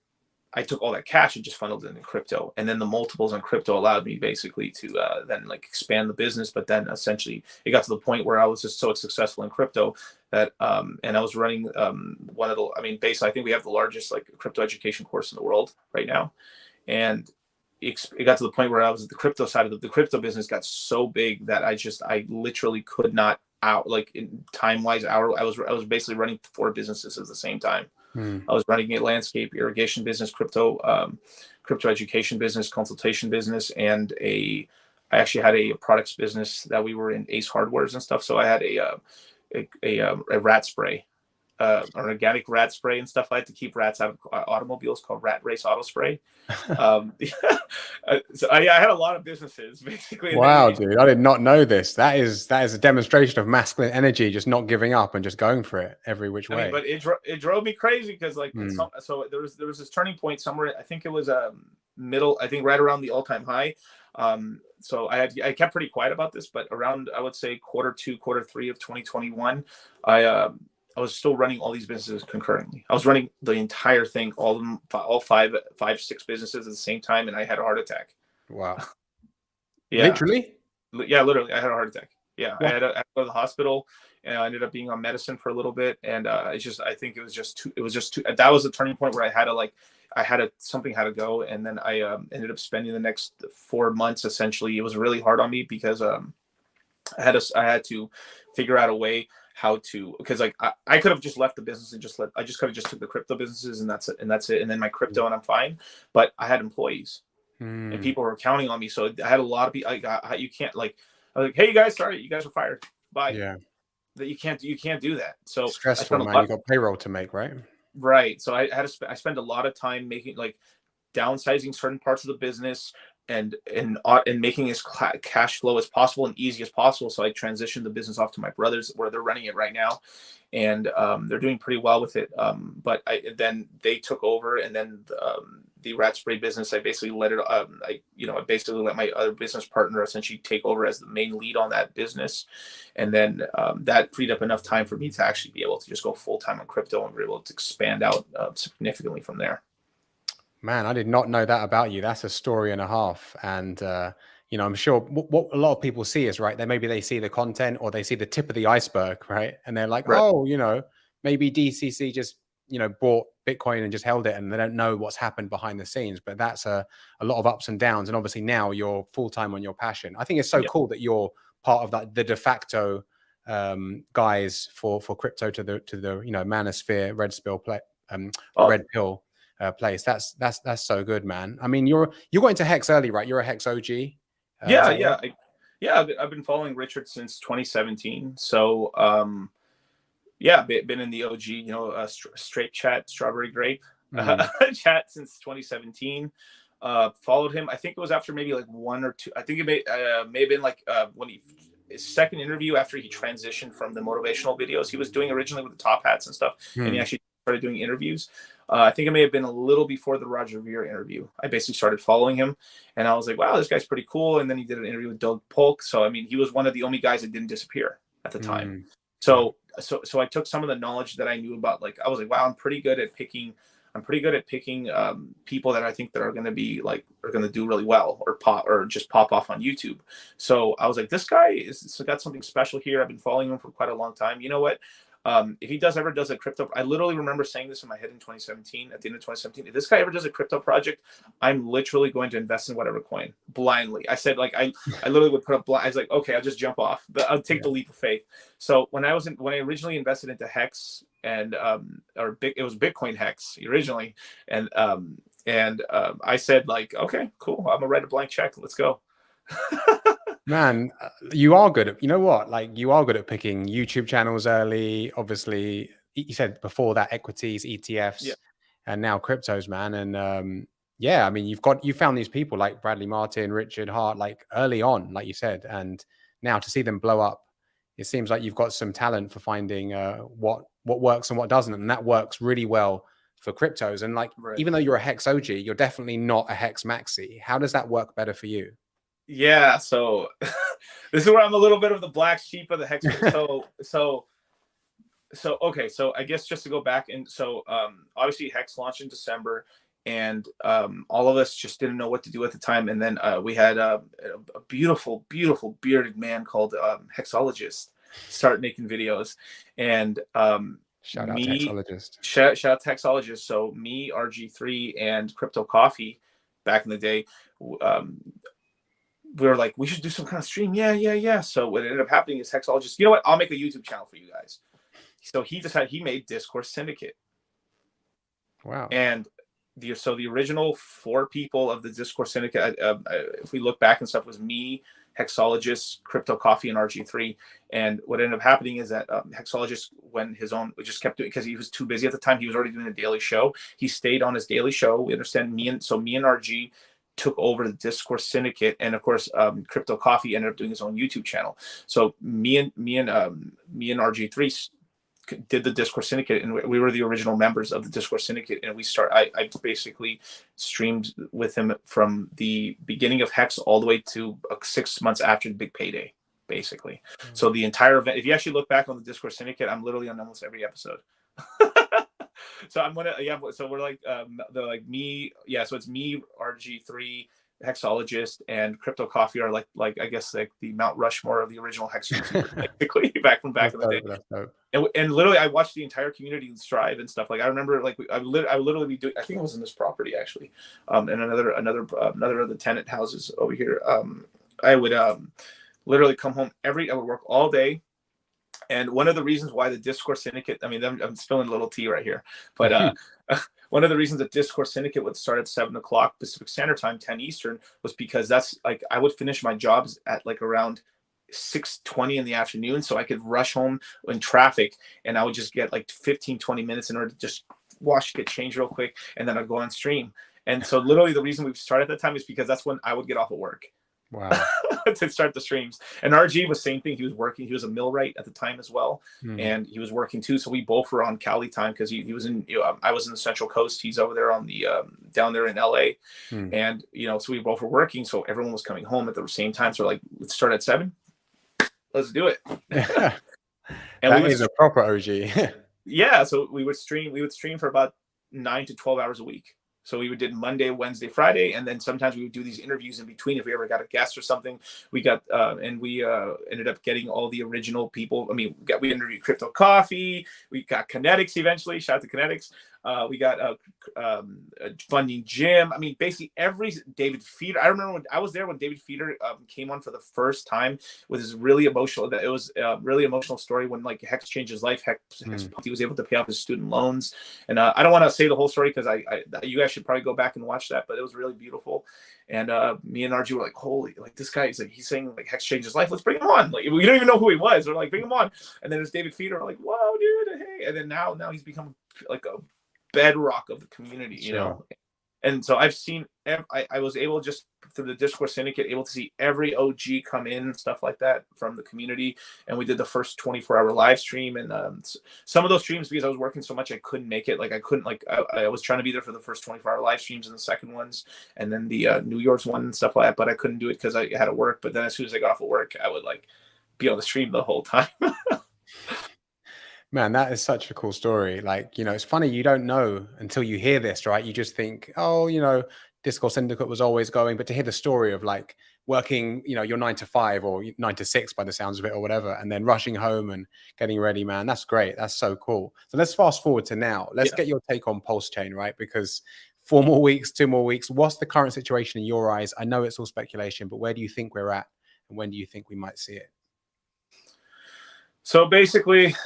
S2: I took all that cash and just funneled it into crypto, and then the multiples on crypto allowed me basically to then like expand the business. But then essentially it got to the point where I was just so successful in crypto that and I was running one of the, I mean, basically I think we have the largest like crypto education course in the world right now, and it got to the point where I was at the crypto side of the crypto business got so big that I literally could not out, like in time wise hour. I was basically running 4 businesses at the same time.
S1: Mm.
S2: I was running a landscape irrigation business, crypto education business, consultation business, and I actually had a products business that we were in Ace Hardwares and stuff. So I had a rat spray, an organic rat spray and stuff. I had to keep rats out of automobiles, called Rat Race Auto Spray. So I had a lot of businesses basically. And
S1: Wow,
S2: then
S1: dude, I did not know this. That is a demonstration of masculine energy, just not giving up and just going for it every which
S2: I mean,
S1: way.
S2: but it drove me crazy because like
S1: Mm.
S2: so there was this turning point somewhere. I think it was middle. I think right around the all-time high. So I kept pretty quiet about this, but around, I would say Q2, Q3 of 2021, I was still running all these businesses concurrently. I was running the entire thing, all five, 6 businesses at the same time, and I had a heart attack.
S1: Wow.
S2: Yeah,
S1: Literally?
S2: yeah, literally, I had a heart attack. Yeah, I
S1: What?
S2: had to go to the hospital, and I ended up being on medicine for a little bit, and I think it was just too. It was just too. That was a turning point where something had to go, and then I ended up spending the next 4 months essentially. It was really hard on me because I had to figure out a way how to, because like I could have just left the business and I just could have just took the crypto businesses and that's it, and then my crypto and I'm fine. But I had employees and
S1: Mm.
S2: people were counting on me, so I had a lot of people. You can't like, I was like, hey, you guys, sorry, you guys are fired. Bye.
S1: Yeah.
S2: That you can't do that. So I
S1: Stressful,
S2: spent a
S1: man. You
S2: lot.
S1: got payroll to make, right?
S2: Right. So I spent a lot of time making like downsizing certain parts of the business and making as cash flow as possible and easy as possible. So I transitioned the business off to my brothers, where they're running it right now, and they're doing pretty well with it. But then they took over, and then the rat spray business, I basically let it. I basically let my other business partner essentially take over as the main lead on that business, and then that freed up enough time for me to actually be able to just go full time on crypto, and be able to expand out significantly from there.
S1: Man, I did not know that about you. That's a story and a half. And I'm sure what a lot of people see is, right, maybe they see the content or they see the tip of the iceberg, right? And they're like,
S2: Right.
S1: oh, maybe DCC just, bought Bitcoin and just held it, and they don't know what's happened behind the scenes. But that's a lot of ups and downs. And obviously now you're full time on your passion. I think it's so
S2: Yeah.
S1: cool that you're part of the de facto guys for crypto to the manosphere,
S2: Oh,
S1: red pill place. That's so good, man. I mean, you got into Hex early, right? You're a Hex OG. Is
S2: yeah,
S1: that right?
S2: yeah. I've been following Richard since 2017. So, yeah, been in the OG, straight chat, strawberry grape
S1: Mm.
S2: chat since 2017. Followed him. I think it was after maybe like 1 or 2. I think it may have been like when his second interview after he transitioned from the motivational videos he was doing originally with the top hats and stuff, and he
S1: Mm.
S2: actually started doing interviews. I think it may have been a little before the Roger Ver interview. I basically started following him, and I was like, wow, this guy's pretty cool. And then he did an interview with Doug Polk. So I mean, he was one of the only guys that didn't disappear at the time.
S1: Mm. Yeah.
S2: So I took some of the knowledge that I knew about, like, I was like, wow, I'm pretty good at picking people that I think that are going to do really well or just pop off on YouTube. So I was like, this guy is got something special here. I've been following him for quite a long time. You know what? If he ever does a crypto, I literally remember saying this in my head in 2017, at the end of 2017, if this guy ever does a crypto project, I'm literally going to invest in whatever coin blindly. I said, like, I literally would put up I was like, okay, I'll just jump off. I'll take the leap of faith. So when I originally invested into Hex and it was Bitcoin Hex originally, and I said, like, okay, cool, I'm gonna write a blank check. Let's go.
S1: Man, you are good at, you know what? Like you are good at picking YouTube channels early. Obviously, you said before that equities,
S2: Yeah.
S1: ETFs, and now cryptos, man. And yeah, I mean, you found these people like Bradley Martin, Richard Hart, like early on, like you said, and now to see them blow up, it seems like you've got some talent for finding what works and what doesn't, and that works really well for cryptos. And like,
S2: Right.
S1: even though you're a Hex OG, you're definitely not a Hex Maxi. How does that work better for you?
S2: Yeah. So this is where I'm a little bit of the black sheep of the hex. So okay, so I guess just to go back, and so obviously Hex launched in December, and all of us just didn't know what to do at the time. And then we had a beautiful bearded man called Hexologist start making videos, and
S1: Shout out to Hexologist.
S2: shout out to Hexologist. So me, RG3, and Crypto Coffee back in the day, um, we were like, we should do some kind of stream. Yeah. So what ended up happening is Hexologist, you know what? I'll make a YouTube channel for you guys. So he made Discourse Syndicate.
S1: Wow.
S2: And the original 4 people of the Discourse Syndicate, if we look back and stuff, was me, Hexologist, Crypto Coffee, and RG3. And what ended up happening is that Hexologist, when his own, just kept doing, because he was too busy at the time. He was already doing a daily show. He stayed on his daily show. We understand me and RG took over the Discourse Syndicate, and of course, Crypto Coffee ended up doing his own YouTube channel. So me and RG3 did the Discourse Syndicate, and we were the original members of the Discourse Syndicate. And I basically streamed with him from the beginning of Hex all the way to 6 months after the big payday, basically. So the entire event, if you actually look back on the Discourse Syndicate, I'm literally on almost every episode. So I'm gonna, yeah. So we're like, they're like me, yeah. So it's me, RG3, Hexologist, and Crypto Coffee are like I guess like the Mount Rushmore of the original Hex YouTubers, basically back in the day. And literally, I watched the entire community strive and stuff. Like I remember, like I literally be doing. I think it was in this property actually, and another of the tenant houses over here. I would literally come home I would work all day. And one of the reasons why the Discourse Syndicate, I mean, I'm spilling a little tea right here, but one of the reasons that Discourse Syndicate would start at 7 o'clock Pacific Standard Time, 10 Eastern, was because that's like, I would finish my jobs at like around 6:20 in the afternoon. So I could rush home in traffic, and I would just get like 15-20 minutes in order to just wash, get changed real quick. And then I'd go on stream. And so literally the reason we've started at that time is because that's when I would get off of work.
S1: Wow.
S2: To start the streams. And RG was same thing. He was working. He was a millwright at the time as well, and he was working too. So we both were on Cali time because he was in. I was in the Central Coast. He's over there on the down there in LA, and so we both were working. So everyone was coming home at the same time. So like, let's start at 7. Let's do it. And
S1: that is a proper OG.
S2: Yeah. So we would stream for about 9 to 12 hours a week. So we did Monday, Wednesday, Friday, and then sometimes we would do these interviews in between if we ever got a guest or something. We got and we ended up getting all the original people. I mean, we interviewed Crypto Coffee. We got Kinetics eventually. Shout out to Kinetics. We got Funding Jim. I mean, basically every David Feeder. I remember when I was there when David Feeder came on for the first time with his really emotional. It was a really emotional story when like Hex changed his life. Hex he was able to pay off his student loans, and I don't want to say the whole story because you guys should probably go back and watch that. But it was really beautiful. And me and RG were like, holy, like this guy is like, he's saying like Hex changed his life. Let's bring him on. Like we don't even know who he was. We're like, bring him on. And then there's David Feeder. We're like, whoa, dude, hey. And then now he's become like a bedrock of the community, you know. And so I've seen, I was able just through the Discourse Syndicate, able to see every OG come in and stuff like that from the community. And we did the first 24-hour live stream. And some of those streams, because I was working so much, I couldn't make it. Like I couldn't, like I was trying to be there for the first 24-hour live streams and the second ones, and then the New York's one and stuff like that. But I couldn't do it because I had to work. But then as soon as I got off of work, I would like be on the stream the whole time.
S1: Man, that is such a cool story. Like, it's funny, you don't know until you hear this, right? You just think, oh, Discourse Syndicate was always going. But to hear the story of like working, your 9 to 5 or 9 to 6 by the sounds of it or whatever, and then rushing home and getting ready, man, that's great. That's so cool. So let's fast forward to now. Let's get your take on PulseChain, right? Because 4 more weeks, 2 more weeks. What's the current situation in your eyes? I know it's all speculation, but where do you think we're at? And when do you think we might see it?
S2: So basically,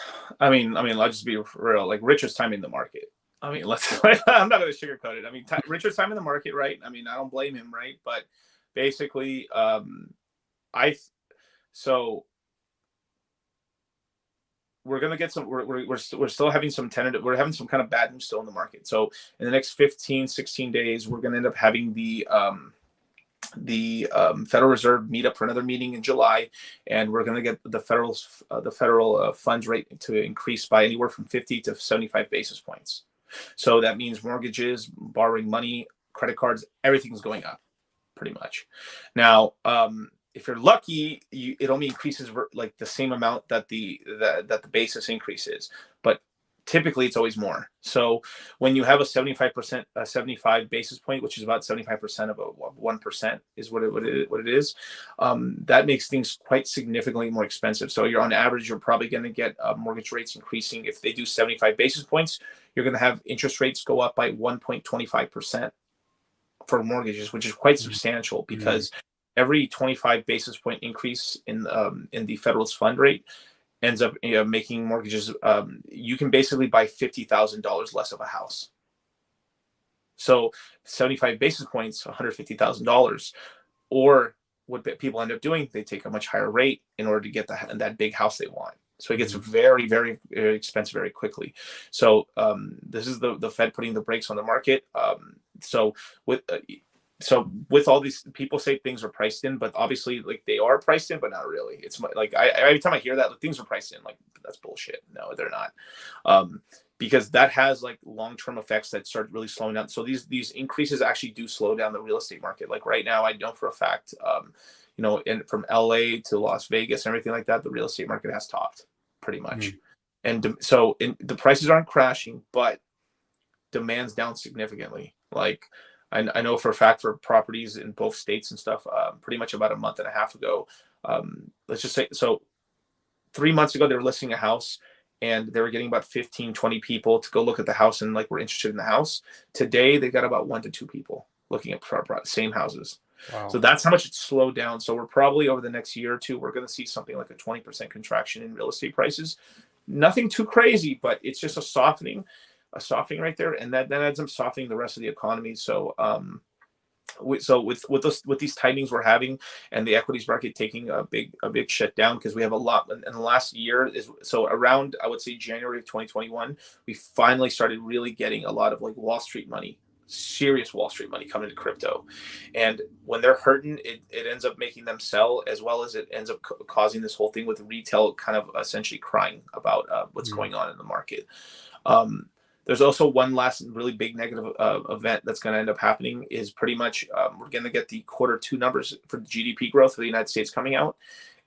S2: I mean, I'll just be real. Like Richard's timing the market. I mean, I'm not going to sugarcoat it. I mean, Richard's timing the market, right? I mean, I don't blame him, right? But basically, So we're going to get some, we're still having some tentative, we're having some kind of bad news still in the market. So in the next 15, 16 days, we're going to end up having the Federal Reserve meet up for another meeting in July, and we're going to get the federal funds rate to increase by anywhere from 50 to 75 basis points. So that means mortgages, borrowing money, credit cards, everything's going up pretty much. Now, if you're lucky, it only increases like the same amount that the basis increases, but typically it's always more. So when you have a 75 basis point, which is about 75% of 1% is what it is, that makes things quite significantly more expensive. So you're on average, you're probably going to get mortgage rates increasing. If they do 75 basis points, you're going to have interest rates go up by 1.25% for mortgages, which is quite substantial, because every 25 basis point increase in the federal's fund rate ends up making mortgages, you can basically buy $50,000 less of a house. So 75 basis points, $150,000. Or what people end up doing, they take a much higher rate in order to get that big house they want. So it gets very, very, very expensive very quickly. So this is the Fed putting the brakes on the market. So with all these, people say things are priced in, but obviously, like, they are priced in, but not really. It's like every time I hear that, like, things are priced in, like, that's bullshit. No, they're not, because that has like long-term effects that start really slowing down. So these increases actually do slow down the real estate market. Like right now, I know for a fact, and from LA to Las Vegas and everything like that, the real estate market has topped pretty much. And so the prices aren't crashing, but demand's down significantly. Like, I know for a fact for properties in both states and stuff, pretty much about a month and a half ago, let's just say, so 3 months ago, they were listing a house and they were getting about 15, 20 people to go look at the house and like were interested in the house. Today, they got about 1 to 2 people looking at same houses. Wow. So that's how much it's slowed down. So we're probably over the next year or two, we're going to see something like a 20% contraction in real estate prices. Nothing too crazy, but it's just a softening right there, and that ends up softening the rest of the economy. So with these tightenings we're having, and the equities market taking a big shut down, because we have a lot in the last year, so around, I would say, January of 2021, we finally started really getting a lot of like Wall Street money, serious Wall Street money coming to crypto. And when they're hurting, it ends up making them sell, as well as it ends up causing this whole thing with retail kind of essentially crying about what's going on in the market. There's also one last really big negative event that's going to end up happening, is pretty much we're going to get the Q2 numbers for the GDP growth for the United States coming out.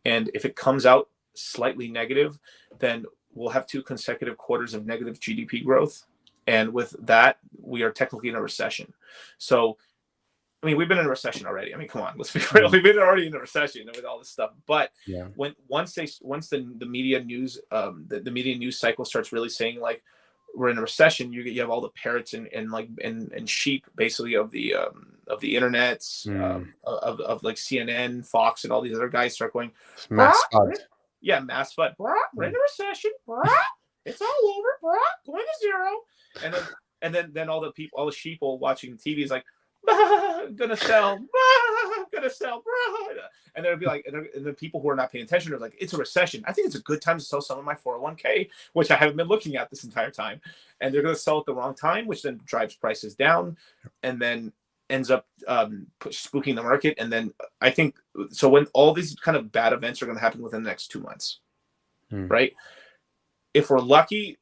S2: And if it comes out slightly negative, then we'll have 2 consecutive quarters of negative GDP growth. And with that, we are technically in a recession. So, I mean, we've been in a recession already. I mean, come on, let's be real. We've been already in a recession with all this stuff. But once the media news, the media news cycle starts really saying like, we're in a recession, you have all the parrots and sheep basically of the internets, of like CNN, Fox, and all these other guys start going mass FUD. Yeah, mass FUD. We're in a recession. It's all over. Going to zero. And then all the sheeple watching TV is like, gonna sell, gonna sell, and there'll be like, and the people who are not paying attention are like, it's a recession. I think it's a good time to sell some of my 401k, which I haven't been looking at this entire time. And they're gonna sell at the wrong time, which then drives prices down, and then ends up spooking the market. And then I think so when all these kind of bad events are going to happen within the next 2 months, right? If we're lucky,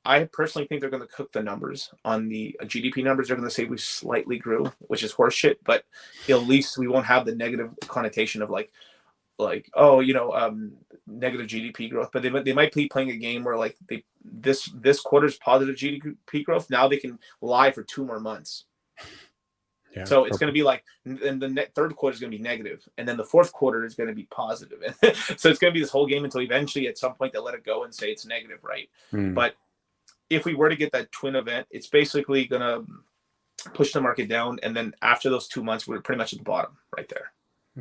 S2: I personally think they're going to cook the numbers on the GDP numbers. They're going to say we slightly grew, which is horseshit, but at least we won't have the negative connotation of like negative GDP growth. But they might be playing a game where like this quarter's positive GDP growth. Now they can lie for 2 more months. Yeah, so it's going to be like, and the third quarter is going to be negative, and then the fourth quarter is going to be positive. So it's going to be this whole game until eventually at some point they let it go and say it's negative, right? But if we were to get that twin event, it's basically going to push the market down, and then after those 2 months, we're pretty much at the bottom right there.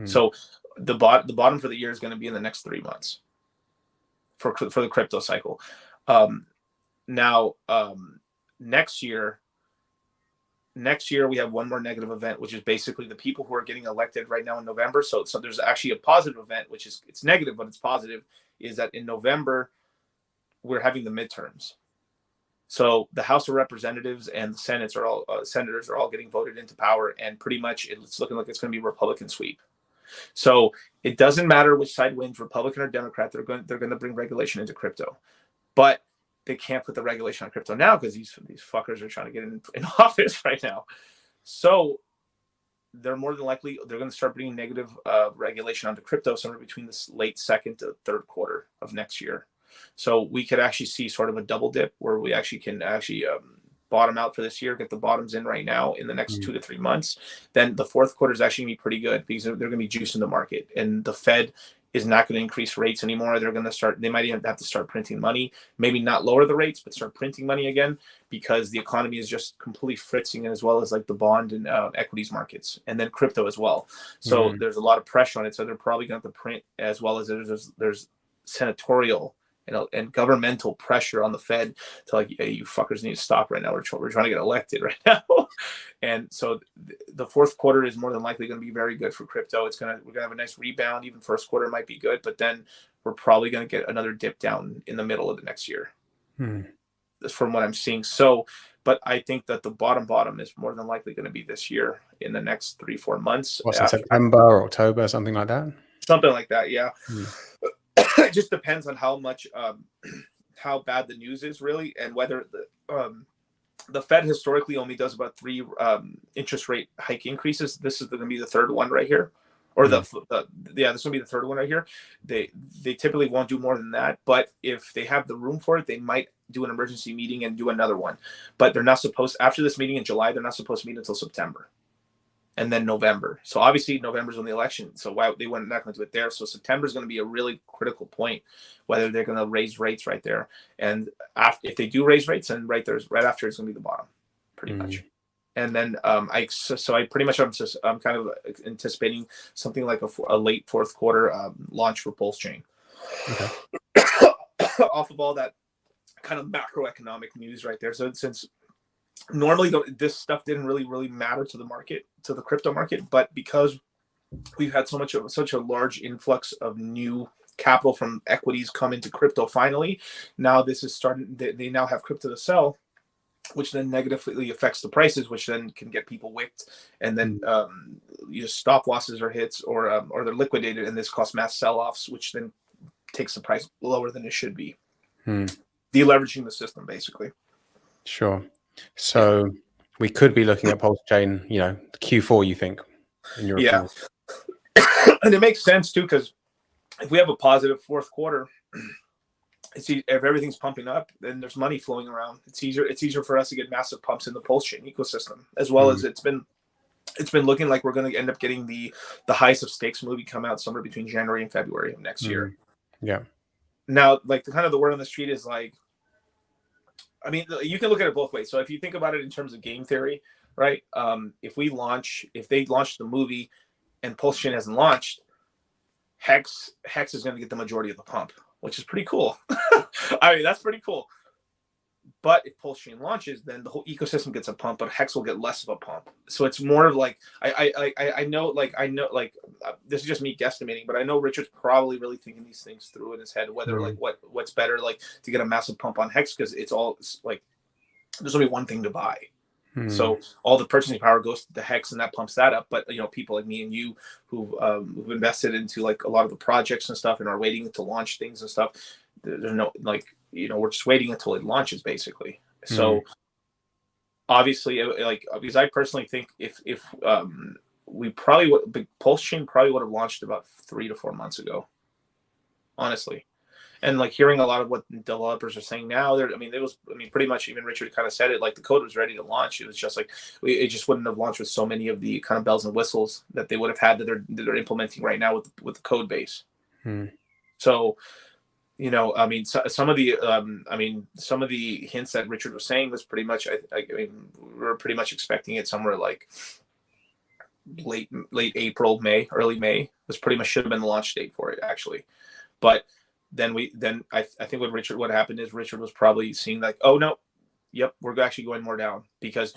S2: So the bottom for the year is going to be in the next 3 months for the crypto cycle. Now next year, next year we have one more negative event, which is basically the people who are getting elected right now in November. So there's actually a positive event, which is, it's negative, but it's positive, is that in November we're having the midterms. So the House of Representatives and the senators are all getting voted into power, and pretty much it's looking like it's going to be Republican sweep. So it doesn't matter which side wins, Republican or Democrat, they're going to bring regulation into crypto, but they can't put the regulation on crypto now because these fuckers are trying to get in office right now. So they're more than likely they're going to start bringing negative regulation onto crypto somewhere between the late second to third quarter of next year. So we could actually see sort of a double dip where we actually can bottom out for this year, get the bottoms in right now in the next 2 to 3 months. Then the fourth quarter is actually going to be pretty good because they're going to be juicing the market, and the Fed is not going to increase rates anymore. They might even have to start printing money, maybe not lower the rates, but start printing money again, because the economy is just completely fritzing, as well as like the bond and equities markets, and then crypto as well. So there's a lot of pressure on it. So they're probably going to have to print, as well as there's senatorial and governmental pressure on the Fed to like, hey, you fuckers need to stop right now. We're trying to get elected right now. And so the fourth quarter is more than likely going to be very good for crypto. We're going to have a nice rebound. Even first quarter might be good, but then we're probably going to get another dip down in the middle of the next year. That's from what I'm seeing. So, but I think that the bottom is more than likely going to be this year in the next 3-4 months.
S1: What's it, September or October, something like that?
S2: Something like that, yeah. It just depends on how much, how bad the news is really, and whether the Fed historically only does about 3 interest rate hike increases. This is going to be the third one right here, or this will be the third one right here. They typically won't do more than that, but if they have the room for it, they might do an emergency meeting and do another one. But they're not supposed, after this meeting in July, they're not supposed to meet until September. And then November. So obviously November's when the election. So why they weren't not going to do it there. So September is going to be a really critical point, whether they're going to raise rates right there. And if they do raise rates, and right after it's going to be the bottom, pretty much. And then I'm kind of anticipating something like a late fourth quarter launch for PulseChain. Okay. Off of all that kind of macroeconomic news right there. So since normally this stuff didn't really matter to the market, to the crypto market, but because we've had such a large influx of new capital from equities come into crypto finally, now this is starting, they now have crypto to sell, which then negatively affects the prices, which then can get people wicked, and then stop losses or hits, or they're liquidated, and this causes mass sell-offs, which then takes the price lower than it should be. Deleveraging the system, basically.
S1: Sure. So we could be looking at PulseChain, Q4, you think, in your opinion?
S2: And it makes sense too, because if we have a positive fourth quarter, if everything's pumping up, then there's money flowing around. It's easier for us to get massive pumps in the PulseChain ecosystem, as well as it's been looking like we're going to end up getting the Heist of Stakes movie come out somewhere between January and February of next year. Yeah. Now, like the word on the street is like, I mean, you can look at it both ways. So if you think about it in terms of game theory, right? If they launch the movie and PulseChain hasn't launched, Hex is going to get the majority of the pump, which is pretty cool. I mean, that's pretty cool. But if PulseChain launches, then the whole ecosystem gets a pump, but Hex will get less of a pump. So it's more of like, I know, this is just me guesstimating, but I know Richard's probably really thinking these things through in his head, whether like what's better, like to get a massive pump on Hex, because it's all like, there's only one thing to buy. So all the purchasing power goes to the Hex, and that pumps that up. But people like me and you who've invested into like a lot of the projects and stuff and are waiting to launch things and stuff, there's no we're just waiting until it launches, basically. So obviously, because I personally think if PulseChain probably would have launched about 3 to 4 months ago, honestly. And like hearing a lot of what developers are saying now, pretty much even Richard kind of said it, like the code was ready to launch. It was just like it just wouldn't have launched with so many of the kind of bells and whistles that they would have had that they're implementing right now with the code base. So some of the hints that Richard was saying was pretty much, we were pretty much expecting it somewhere like late April, May, early May was pretty much should have been the launch date for it, actually. But then I think what happened is Richard was probably seeing like, oh no, Yep, we're actually going more down because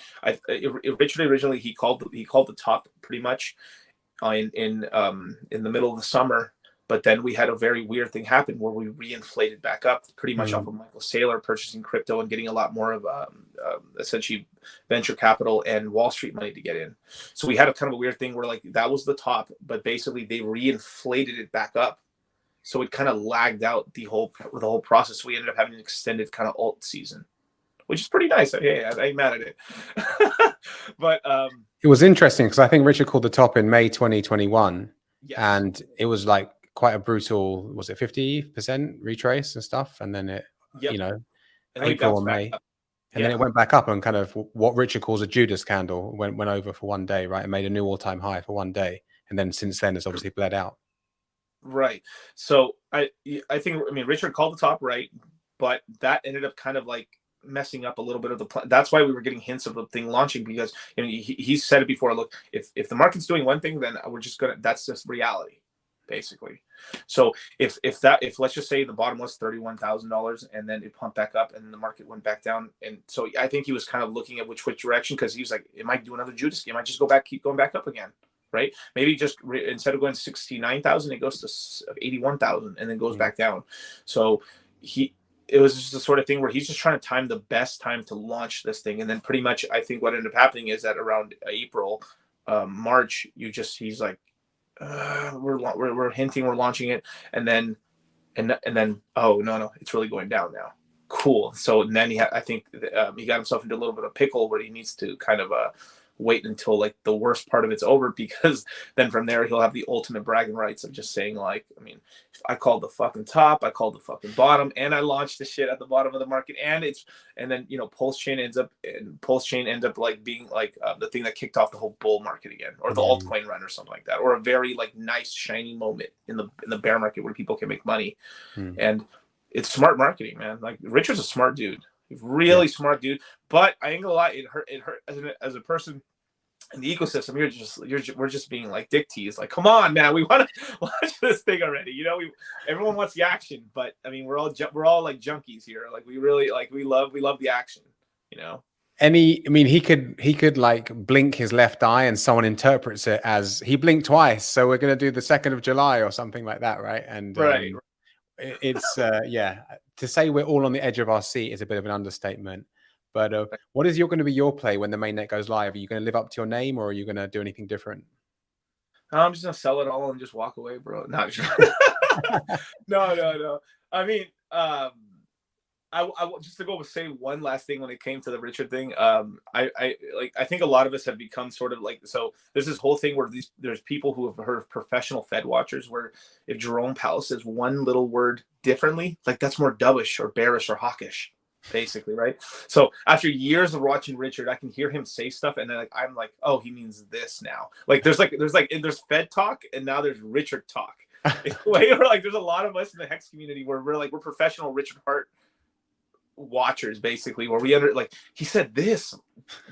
S2: Richard originally he called the top pretty much in the middle of the summer, but then we had a very weird thing happen where we reinflated back up pretty much off of Michael Saylor purchasing crypto and getting a lot more of essentially venture capital and Wall Street money to get in. So we had a kind of a weird thing where like that was the top, but basically they reinflated it back up. So it kind of lagged out the whole process. So we ended up having an extended kind of alt season, which is pretty nice. Hey, I ain't mad at it. But
S1: it was interesting because I think Richard called the top in May 2021,
S2: yes.
S1: and it was like quite a brutal, was it 50% retrace and stuff? And then it,
S2: yep.
S1: you know,
S2: and
S1: April or May. And then it went back up and kind of what Richard calls a Judas candle went over for one day, right? It made a new all-time high for one day. And then since then, it's obviously bled out.
S2: Right. So I think, I mean, Richard called the top, right? But that ended up kind of like messing up a little bit of the plan. That's why we were getting hints of the thing launching, because you know, he said it before. Look, if the market's doing one thing, then we're just gonna. That's just reality, basically. So if let's just say the bottom was $31,000 and then it pumped back up and the market went back down, and so I think he was kind of looking at which direction, because he was like, it might do another Judas. It might just keep going back up again. Right? Maybe just instead of going 69,000, it goes to 81,000 and then goes back down. So it was just the sort of thing where he's just trying to time the best time to launch this thing. And then pretty much, I think what ended up happening is that around April, March, he's like, we're hinting, we're launching it. And then, oh no, it's really going down now. Cool. So then I think he got himself into a little bit of pickle where he needs to kind of, wait until like the worst part of it's over, because then from there he'll have the ultimate bragging rights of just saying like, I mean, I called the fucking top, I called the fucking bottom, and I launched the shit at the bottom of the market, and then you know, PulseChain ends up like being like the thing that kicked off the whole bull market again, or the altcoin run or something like that, or a very like nice shiny moment in the bear market where people can make money. And it's smart marketing, man. Like Richard's a smart dude. Really smart dude, but I ain't gonna lie, it hurt as a person in the ecosystem. We're just being like dick teased. Like, come on, man, we want to watch this thing already. You know, everyone wants the action, but I mean, we're all like junkies here. Like, we really like we love the action. You know.
S1: I mean, he could like blink his left eye and someone interprets it as he blinked twice, so we're gonna do the 2nd of July or something like that, right? And
S2: right.
S1: It's yeah, to say we're all on the edge of our seat is a bit of an understatement. But what is going to be your play when the mainnet goes live? Are you going to live up to your name, or are you going to do anything different?
S2: I'm just gonna sell it all and just walk away, bro. Not sure. No. I mean, I just to go say one last thing when it came to the Richard thing. I think a lot of us have become sort of like, so there's this whole thing where there's people who have heard of professional Fed watchers, where if Jerome Powell says one little word differently, like that's more dovish or bearish or hawkish, basically, right? So after years of watching Richard, I can hear him say stuff, and then I'm like, oh, he means this now. Like there's Fed talk, and now there's Richard talk. There's a lot of us in the Hex community where we're professional Richard Hart watchers, basically, where we like, he said this,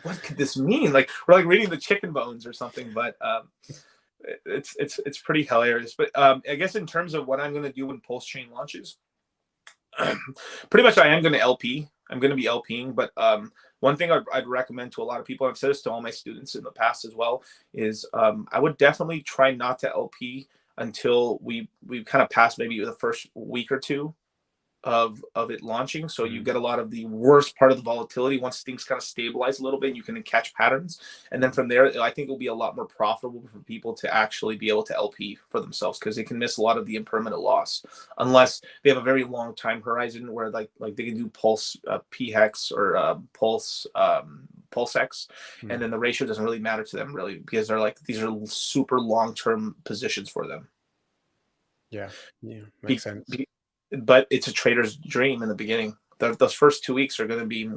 S2: what could this mean? Like we're like reading the chicken bones or something. But it's pretty hilarious. But I guess in terms of what I'm going to do when PulseChain launches, pretty much I am going to LP. I'm going to be LPing. But one thing I'd recommend to a lot of people, I've said this to all my students in the past as well, is I would definitely try not to LP until we kind of pass maybe the first week or two of it launching. So you get a lot of the worst part of the volatility once things kind of stabilize a little bit, and you can catch patterns. And then from there, I think it'll be a lot more profitable for people to actually be able to LP for themselves, because they can miss a lot of the impermanent loss unless they have a very long time horizon where like they can do Pulse PHEX or Pulse PulseX, and then the ratio doesn't really matter to them really, because they're like, these are super long-term positions for them.
S1: Yeah, makes sense.
S2: But it's a trader's dream in the beginning. Those first 2 weeks are going to be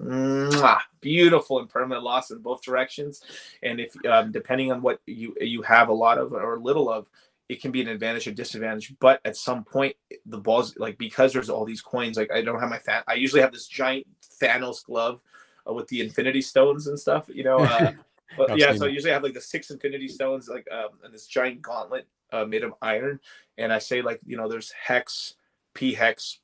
S2: beautiful and permanent loss in both directions. And if depending on what you have a lot of or little of, it can be an advantage or disadvantage. But at some point, the balls, like, because there's all these coins, like I don't have my I usually have this giant Thanos glove with the infinity stones and stuff, you know. But yeah, so I usually have like the 6 infinity stones, like and this giant gauntlet made of iron. And I say, like, you know, there's Hex, PHEX,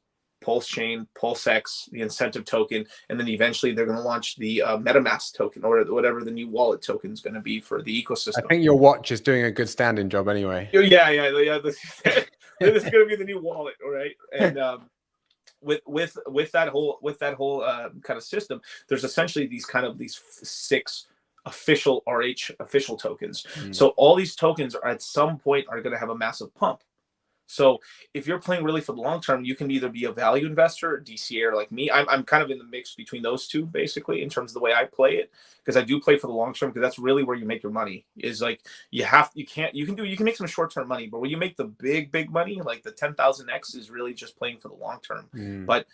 S2: PulseChain, PulseX, the incentive token, and then eventually they're going to launch the MetaMask token, or whatever the new wallet token is going to be for the ecosystem.
S1: I think your watch is doing a good standing job anyway.
S2: Yeah. This is going to be the new wallet, all right? And with that whole kind of system, there's essentially these 6 official official tokens. So all these tokens are at some point are going to have a massive pump. So if you're playing really for the long term, you can either be a value investor, DCA, or like me. I'm kind of in the mix between those two, basically, in terms of the way I play it, because I do play for the long term, because that's really where you make your money. Is like you can make some short term money, but when you make the big money, like the 10,000x, is really just playing for the long term. But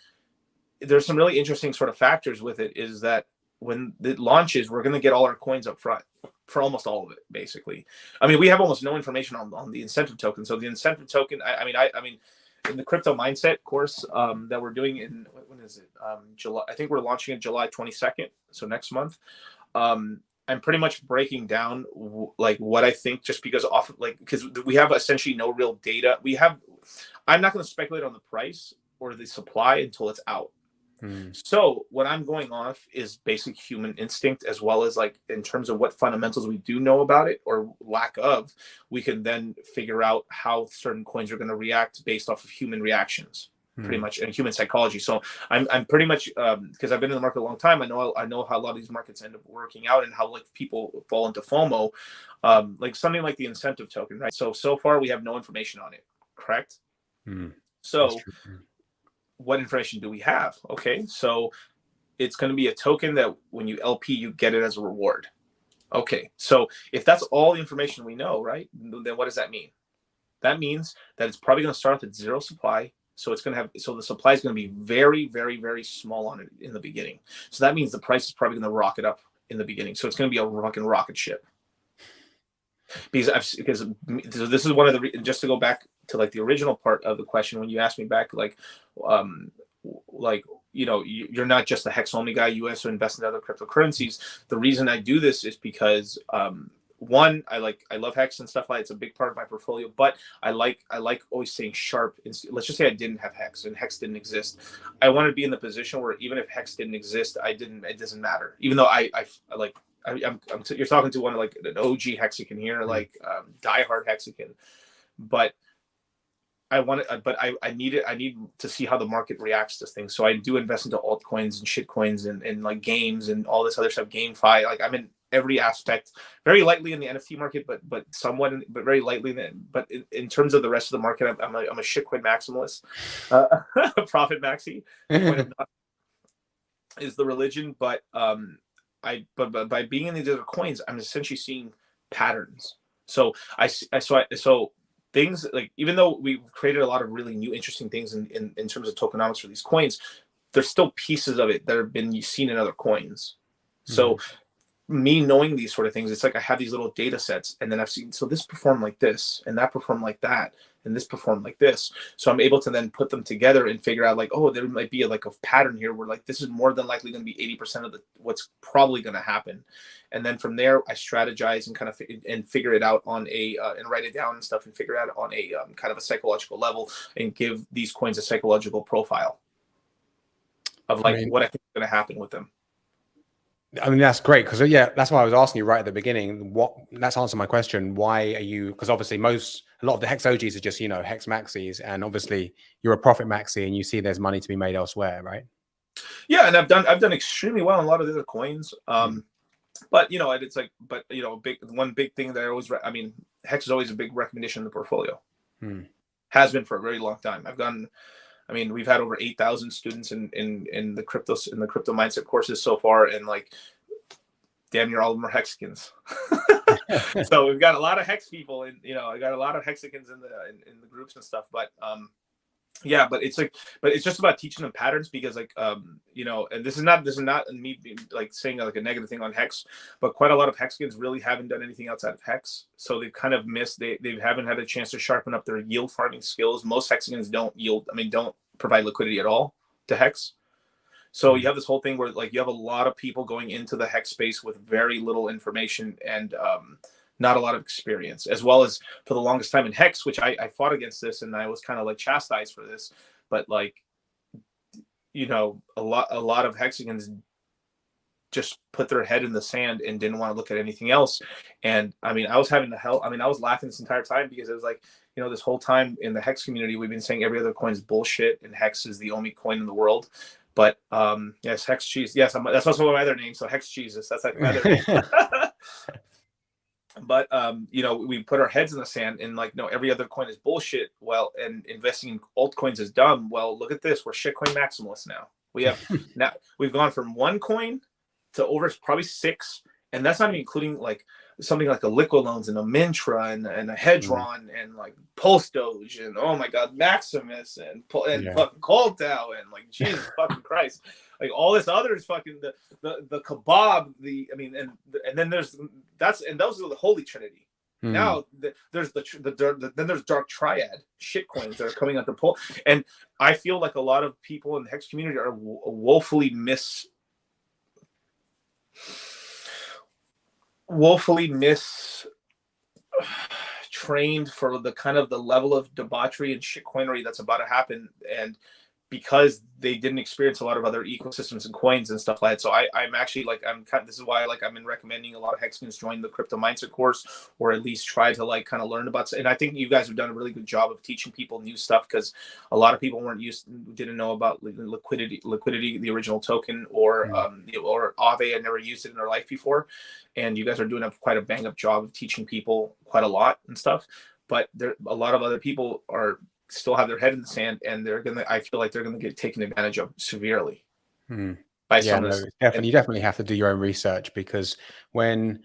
S2: there's some really interesting sort of factors with it. Is that when it launches, we're going to get all our coins up front for almost all of it, basically. I mean, we have almost no information on the incentive token. So the incentive token, I mean, in the crypto mindset course that we're doing in, when is it? July. I think we're launching it July 22nd. So next month. I'm pretty much breaking down like what I think, just because because we have essentially no real data. I'm not going to speculate on the price or the supply until it's out. So what I'm going off is basic human instinct, as well as like in terms of what fundamentals we do know about it or lack of. We can then figure out how certain coins are going to react based off of human reactions, pretty much, and human psychology. So I'm pretty much, because I've been in the market a long time, I know how a lot of these markets end up working out, and how like people fall into FOMO, like something like the incentive token, right? So far we have no information on it, correct? So what information do we have? Okay, so it's going to be a token that when you LP, you get it as a reward. Okay, so if that's all the information we know, right, then what does that mean? That means that it's probably going to start off at zero supply. So the supply is going to be very, very, very small on it in the beginning. So that means the price is probably going to rocket up in the beginning. So it's going to be a fucking rocket ship. So this is one of the just to go back to like the original part of the question when you asked me back, like you're not just a hex only guy. You also invest in other cryptocurrencies. The reason I do this is because one, I love hex and stuff like that. It's a big part of my portfolio, but I like always staying sharp. Let's just say I didn't have hex and hex didn't exist. I want to be in the position where even if hex didn't exist, it doesn't matter. Even though you're talking to one of like an OG Hexican here, like diehard Hexican, but I need to see how the market reacts to things. So I do invest into altcoins and shitcoins and like games and all this other stuff, GameFi. Like I'm in every aspect, very lightly in the NFT market, but somewhat, but very lightly. But in terms of the rest of the market, I'm a shitcoin maximalist, profit maxi. Is the religion, but by being in these other coins, I'm essentially seeing patterns. So so things like, even though we've created a lot of really new interesting things in terms of tokenomics for these coins, there's still pieces of it that have been seen in other coins. So me knowing these sort of things, it's like I have these little data sets, and then I've seen, so this performed like this, and that performed like that, and this performed like this. So I'm able to then put them together and figure out like, oh, there might be like a pattern here where like this is more than likely going to be 80% of what's probably going to happen. And then from there, I strategize and kind of and figure it out on and write it down and stuff, and figure out on a kind of a psychological level, and give these coins a psychological profile of like what I think is going to happen with them.
S1: I mean, that's great, because that's why I was asking you right at the beginning. That's answered my question. Why are you? Because obviously a lot of the hex OGs are just hex maxis, and obviously you're a profit maxi, and you see there's money to be made elsewhere, right?
S2: Yeah, and I've done extremely well in a lot of the other coins. But it's like, one big thing that I always, hex is always a big recommendation in the portfolio. Has been for a very long time. We've had over 8,000 students in the crypto mindset courses so far, and like damn near all of them are Hexicans. So we've got a lot of hex people, and I got a lot of Hexicans in the groups and stuff. But but it's just about teaching them patterns, because and this is not me like saying like a negative thing on hex, but quite a lot of Hexicans really haven't done anything outside of hex, so they've kind of missed. They haven't had a chance to sharpen up their yield farming skills. Most Hexicans don't provide liquidity at all to hex. So you have this whole thing where like you have a lot of people going into the hex space with very little information and not a lot of experience, as well as for the longest time in hex, which I fought against this, and I was kind of like chastised for this, but like you know, a lot of hexagons just put their head in the sand and didn't want to look at anything else. And I mean, I was having the hell. I mean, I was laughing this entire time because it was like, you know, this whole time in the hex community, we've been saying every other coin is bullshit and hex is the only coin in the world. But yes, hex cheese. Yes, that's also my other name. So hex Jesus. That's like my other name. But you know, we put our heads in the sand and like, no, every other coin is bullshit. Well, and investing in altcoins is dumb. Well, look at this. We're shitcoin maximalists now. We've gone from one coin to over probably 6, and that's not even including like something like a Liquid Loans and a Mintra and a Hedron and like Pulse Doge and oh my god, Maximus and fucking Coltao and like Jesus fucking Christ, like all this other is fucking the kebab, and then there's those are the holy trinity. Now there's then there's dark triad shitcoins that are coming out the poll, and I feel like a lot of people in the hex community are woefully trained for the kind of the level of debauchery and shitcoinery that's about to happen, and because they didn't experience a lot of other ecosystems and coins and stuff like that. So I'm actually like, this is why like I've been recommending a lot of hexagons join the crypto mindset course, or at least try to like kind of learn about. And I think you guys have done a really good job of teaching people new stuff, because a lot of people didn't know about liquidity, the original token, or Aave had never used it in their life before. And you guys are doing quite a bang up job of teaching people quite a lot and stuff. But a lot of other people still have their head in the sand, and I feel like they're gonna get taken advantage of severely.
S1: Definitely, you definitely have to do your own research, because when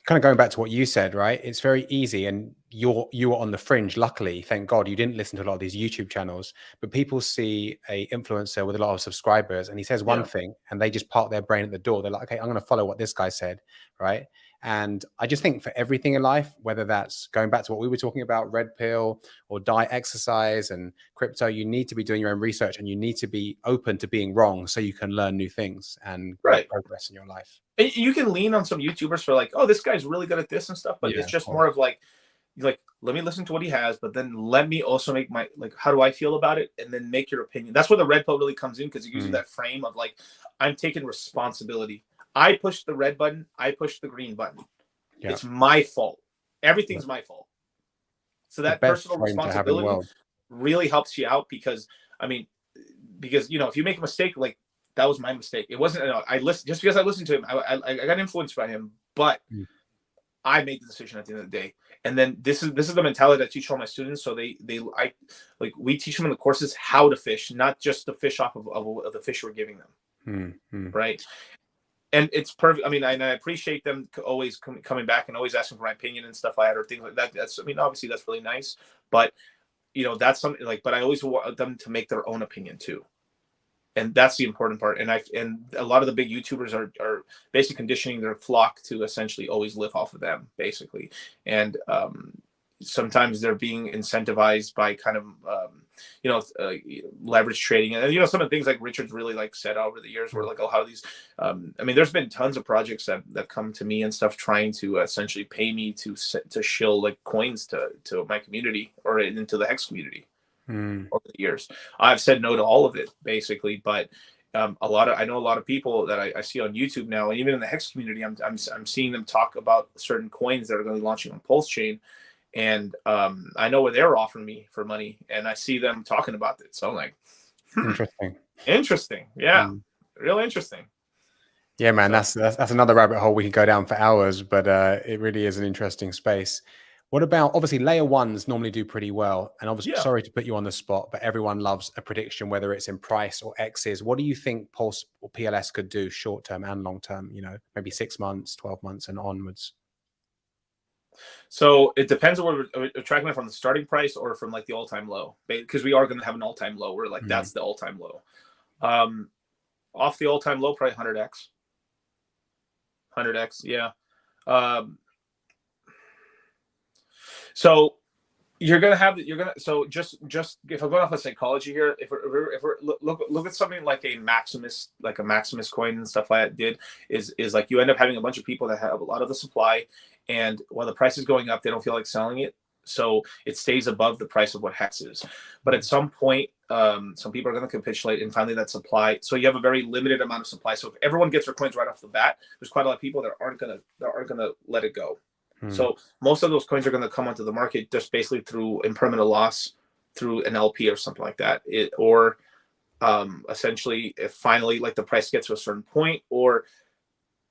S1: kind of going back to what you said, right, it's very easy, and you were on the fringe. Luckily, thank God, you didn't listen to a lot of these YouTube channels, but people see a influencer with a lot of subscribers and he says one thing and they just park their brain at the door. They're like, okay, I'm going to follow what this guy said, right? And I just think for everything in life, whether that's going back to what we were talking about, red pill or diet, exercise and crypto, you need to be doing your own research, and you need to be open to being wrong so you can learn new things and make progress in your life.
S2: You can lean on some YouTubers for like, oh, this guy's really good at this and stuff, but it's just more of like, let me listen to what he has, but then let me also make my, like, how do I feel about it? And then make your opinion. That's where the red pill really comes in, because it gives you that frame of like, I'm taking responsibility. I pushed the red button. I pushed the green button. It's my fault. Everything's my fault. So that personal responsibility really helps you out, because you know, if you make a mistake, like that was my mistake. It wasn't, I listened just because I listened to him. I got influenced by him, but I made the decision at the end of the day. And then this is the mentality that I teach all my students. So we teach them in the courses how to fish, not just to fish off of the fish we're giving them. Right. And it's perfect. I mean, I appreciate them always coming back and always asking for my opinion and stuff like that, or things like that. Obviously that's really nice, but you know, that's something like, but I always want them to make their own opinion too. And that's the important part. And a lot of the big YouTubers are basically conditioning their flock to essentially always live off of them, basically. And sometimes they're being incentivized by kind of leverage trading, and some of the things like Richard's really like said over the years, where like a lot of these there's been tons of projects that come to me and stuff trying to essentially pay me to shill like coins to my community or into the hex community over the years. I've said no to all of it, basically, but I know a lot of people that I see on YouTube now, and even in the hex community, I'm seeing them talk about certain coins that are going to be launching on PulseChain. And I know where they're offering me for money, and I see them talking about it. So I'm like, interesting. Yeah. Real interesting.
S1: Yeah, man, that's another rabbit hole we could go down for hours, but it really is an interesting space. What about, obviously, layer ones normally do pretty well. And obviously, sorry to put you on the spot, but everyone loves a prediction, whether it's in price or X's. What do you think Pulse or PLS could do short term and long term, maybe 6 months, 12 months and onwards?
S2: So it depends on whether we're tracking it from the starting price or from like the all-time low, because we are going to have an all-time low. We're like, that's the all-time low. Off the all-time low, probably 100x. Yeah. So just if I'm going off of psychology here, if we're look at something like a Maximus coin and stuff like that is like, you end up having a bunch of people that have a lot of the supply, and while the price is going up, they don't feel like selling it. So it stays above the price of what hex is. But at some point, some people are going to capitulate, and finally that supply. So you have a very limited amount of supply. So if everyone gets their coins right off the bat, there's quite a lot of people that aren't going to let it go. So most of those coins are going to come onto the market just basically through impermanent loss, through an LP or something like that, or essentially if finally like the price gets to a certain point, or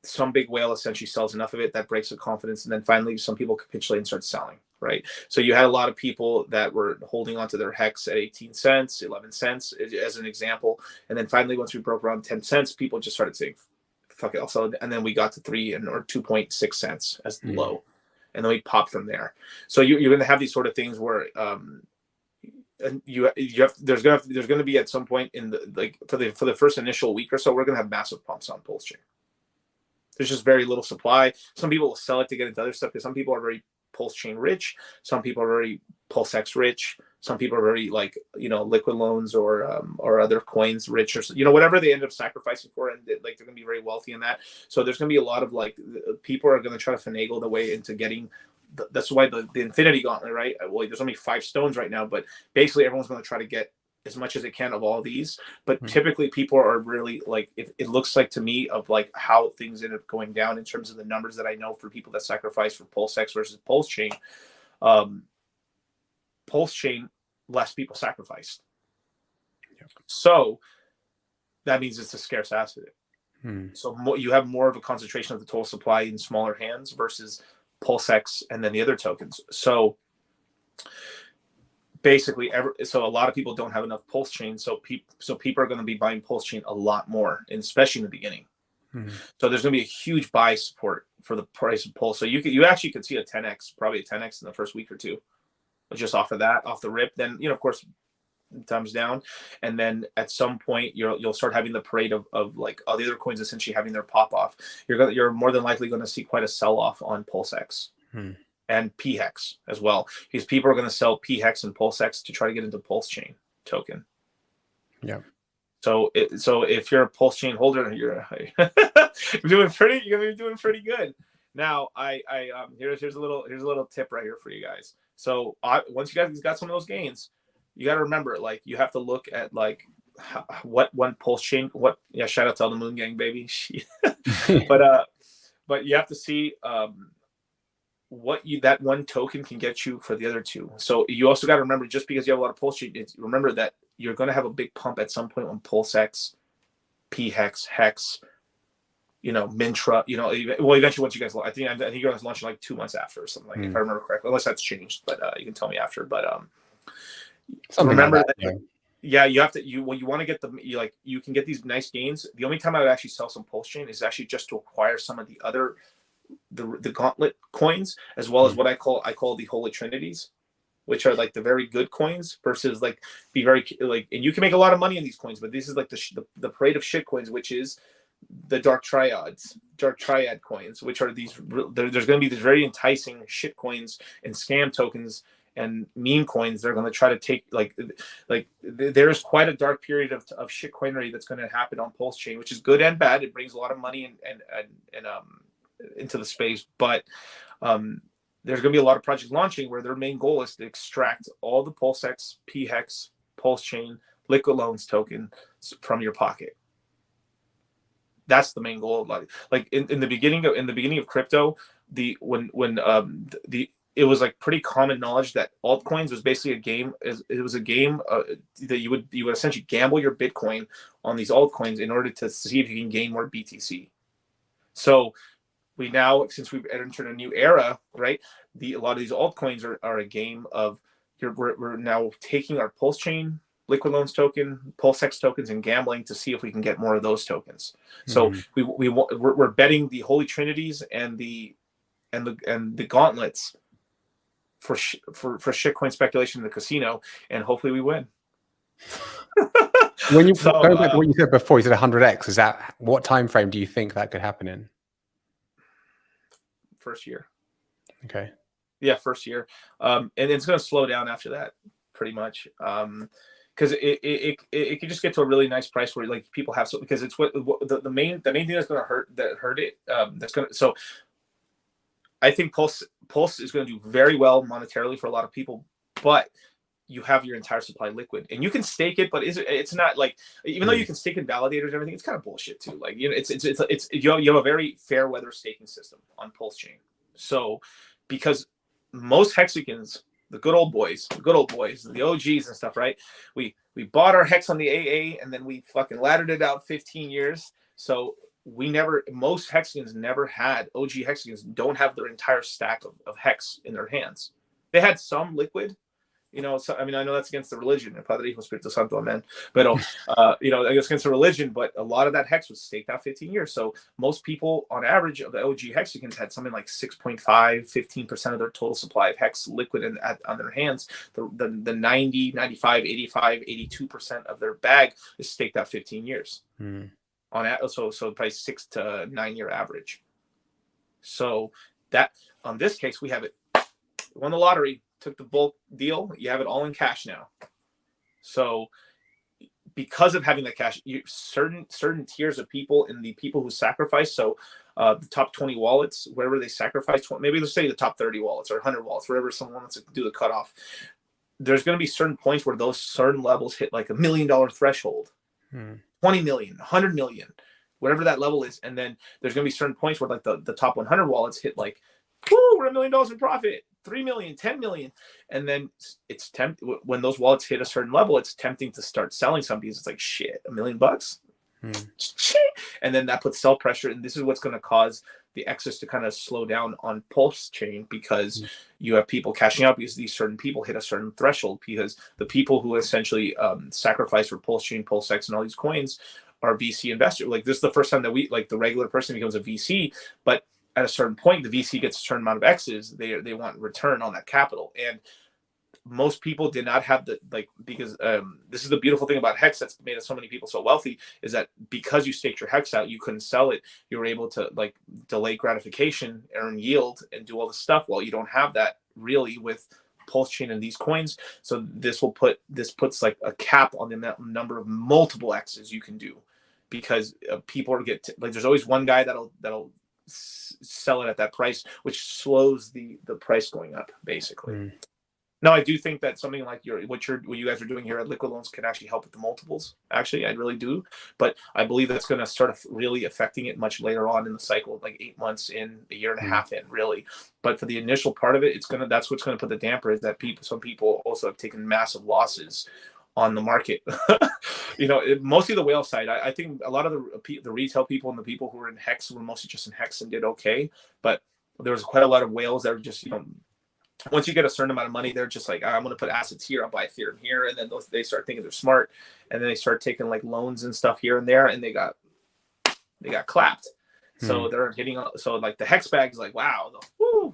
S2: some big whale essentially sells enough of it that breaks the confidence, and then finally some people capitulate and start selling, right? So you had a lot of people that were holding onto their hex at 18 cents, 11 cents as an example, and then finally once we broke around 10 cents, people just started saying, fuck it, I'll sell it. And then we got to 3 or 2.6 cents as the low, and then we popped from there. So you're going to have these sort of things where and there's going to be at some point in the like for the first initial week or so, we're going to have massive pumps on PulseChain. There's just very little supply. Some people will sell it to get into other stuff because some people are very PulseChain rich. Some people are very PulseX rich. Some people are very like, liquid loans or other coins rich, or whatever they end up sacrificing for, and like they're going to be very wealthy in that. So there's going to be a lot of like people are going to try to finagle the way into getting. That's why the Infinity Gauntlet, right? Well, there's only 5 stones right now, but basically everyone's going to try to get as much as it can of all these. But typically people are really like, it looks like to me of like how things end up going down in terms of the numbers that I know for people that sacrifice for PulseX versus PulseChain. PulseChain, less people sacrificed. So that means it's a scarce asset. So you have more of a concentration of the total supply in smaller hands versus PulseX and then the other tokens. So basically, so a lot of people don't have enough PulseChain. So people are going to be buying PulseChain a lot more, and especially in the beginning. So there's going to be a huge buy support for the price of Pulse. So you actually could see a 10x, probably a 10x in the first week or two, just off of that, off the rip. Then of course, thumbs down, and then at some point you'll start having the parade of like all the other coins essentially having their pop off. You're more than likely going to see quite a sell off on PulseX and PHEX as well, because people are going to sell PHEX and PulseX to try to get into PulseChain token. Yeah. So if you're a PulseChain holder, you're you're going to be doing pretty good. Now here's a little tip right here for you guys. So once you guys got some of those gains, you got to remember, like, you have to look at like what one PulseChain, shout out to all the Moon Gang, baby. But you have to see what that one token can get you for the other two. So you also got to remember, just because you have a lot of PulseChain, remember that you're going to have a big pump at some point when PulseX, PHEX, Hex, Mintra, eventually once you guys, I think you guys launching like 2 months after or something, like if I remember correctly, unless that's changed, but you can tell me after. But remember like that, you have to, you want to get you can get these nice gains. The only time I would actually sell some PulseChain is actually just to acquire some of the other the gauntlet coins, as well as what I call the Holy Trinities, which are like the very good coins versus like be very like, and you can make a lot of money in these coins, but this is like the parade of shit coins, which is the dark triad coins, which are these, there's going to be these very enticing shit coins and scam tokens and meme coins. They're going to try to take like there's quite a dark period of shit coinery that's going to happen on PulseChain, which is good and bad. It brings a lot of money and into the space, but there's going to be a lot of projects launching where their main goal is to extract all the PulseX, PHEX, PulseChain, liquid loans token from your pocket. That's the main goal. Like in the beginning of crypto, it was like pretty common knowledge that altcoins was basically a game. It was a game that you would essentially gamble your Bitcoin on these altcoins in order to see if you can gain more BTC. So we now, since we've entered a new era, right? A lot of these altcoins are a game of we're now taking our PulseChain liquid loans token, PulseX tokens, and gambling to see if we can get more of those tokens. So we're betting the Holy Trinities and the gauntlets for shitcoin speculation in the casino, and hopefully we win.
S1: When you go back to what you said before, you said 100x. Is that what time frame do you think that could happen in?
S2: First year.
S1: Okay.
S2: Yeah, first year. And it's going to slow down after that, pretty much. Because it could just get to a really nice price where like people have because it's what the main thing that's going to hurt it. So I think Pulse is going to do very well monetarily for a lot of people, but you have your entire supply liquid, and you can stake it, but it's not like, even though you can stake in validators and everything, it's kind of bullshit too. Like, you know, it's you have a very fair weather staking system on PulseChain. So because most hexagons, the good old boys, the OGs and stuff, right? We bought our hex on the AA, and then we fucking laddered it out 15 years. So most hexagons never had, OG hexagons don't have their entire stack of hex in their hands. They had some liquid, you know. So, I mean, I know that's against the religion, Padre Hijo Espíritu Santo, amen. But you know, I guess against the religion, but a lot of that hex was staked out 15 years. So most people, on average, of the OG hexagons had something like 6.5, 15% of their total supply of hex liquid on their hands. The 90, 95, 85, 82% of their bag is staked out 15 years. So probably 6 to 9 year average. So that, on this case, we have it. We won the lottery, took the bulk deal. You have it all in cash now. So because of having that cash, certain tiers of people, and the people who sacrifice, so the top 20 wallets, wherever they sacrifice, maybe let's say the top 30 wallets or 100 wallets, wherever someone wants to do the cutoff, there's going to be certain points where those certain levels hit like $1 million threshold, 20 million, 100 million, whatever that level is. And then there's going to be certain points where like the top 100 wallets hit like, woo, we're $1 million in profit, 3 million, 10 million. And then it's when those wallets hit a certain level, it's tempting to start selling some, because it's like, shit, $1 million bucks. And then that puts sell pressure. And this is what's going to cause the excess to kind of slow down on PulseChain, because you have people cashing out because these certain people hit a certain threshold, because the people who essentially sacrifice for PulseChain, PulseX, and all these coins are VC investors. Like, this is the first time that the regular person becomes a VC, but at a certain point, the VC gets a certain amount of X's. They want return on that capital. And most people did not have because this is the beautiful thing about Hex that's made so many people so wealthy, is that because you staked your Hex out, you couldn't sell it. You were able to like delay gratification, earn yield, and do all this stuff. Well, you don't have that really with PulseChain and these coins. So this puts like a cap on the number of multiple X's you can do, because people there's always one guy that'll sell it at that price, which slows the price going up, basically. Now, I do think that something like what you guys are doing here at Liquid Loans can actually help with the multiples. Actually, I really do. But I believe that's going to start really affecting it much later on in the cycle, like 8 months in, a year and a half in, really. But for the initial part of it, that's what's going to put the damper, is that some people also have taken massive losses on the market. You know, mostly the whale side. I think a lot of the retail people and the people who were in Hex were mostly just in Hex and did okay. But there was quite a lot of whales that were just, you know, once you get a certain amount of money, they're just like, I'm going to put assets here, I'll buy Ethereum here. And then they start thinking they're smart. And then they start taking like loans and stuff here and there, and they got clapped. So they're hitting, so like the Hex bag is like, wow,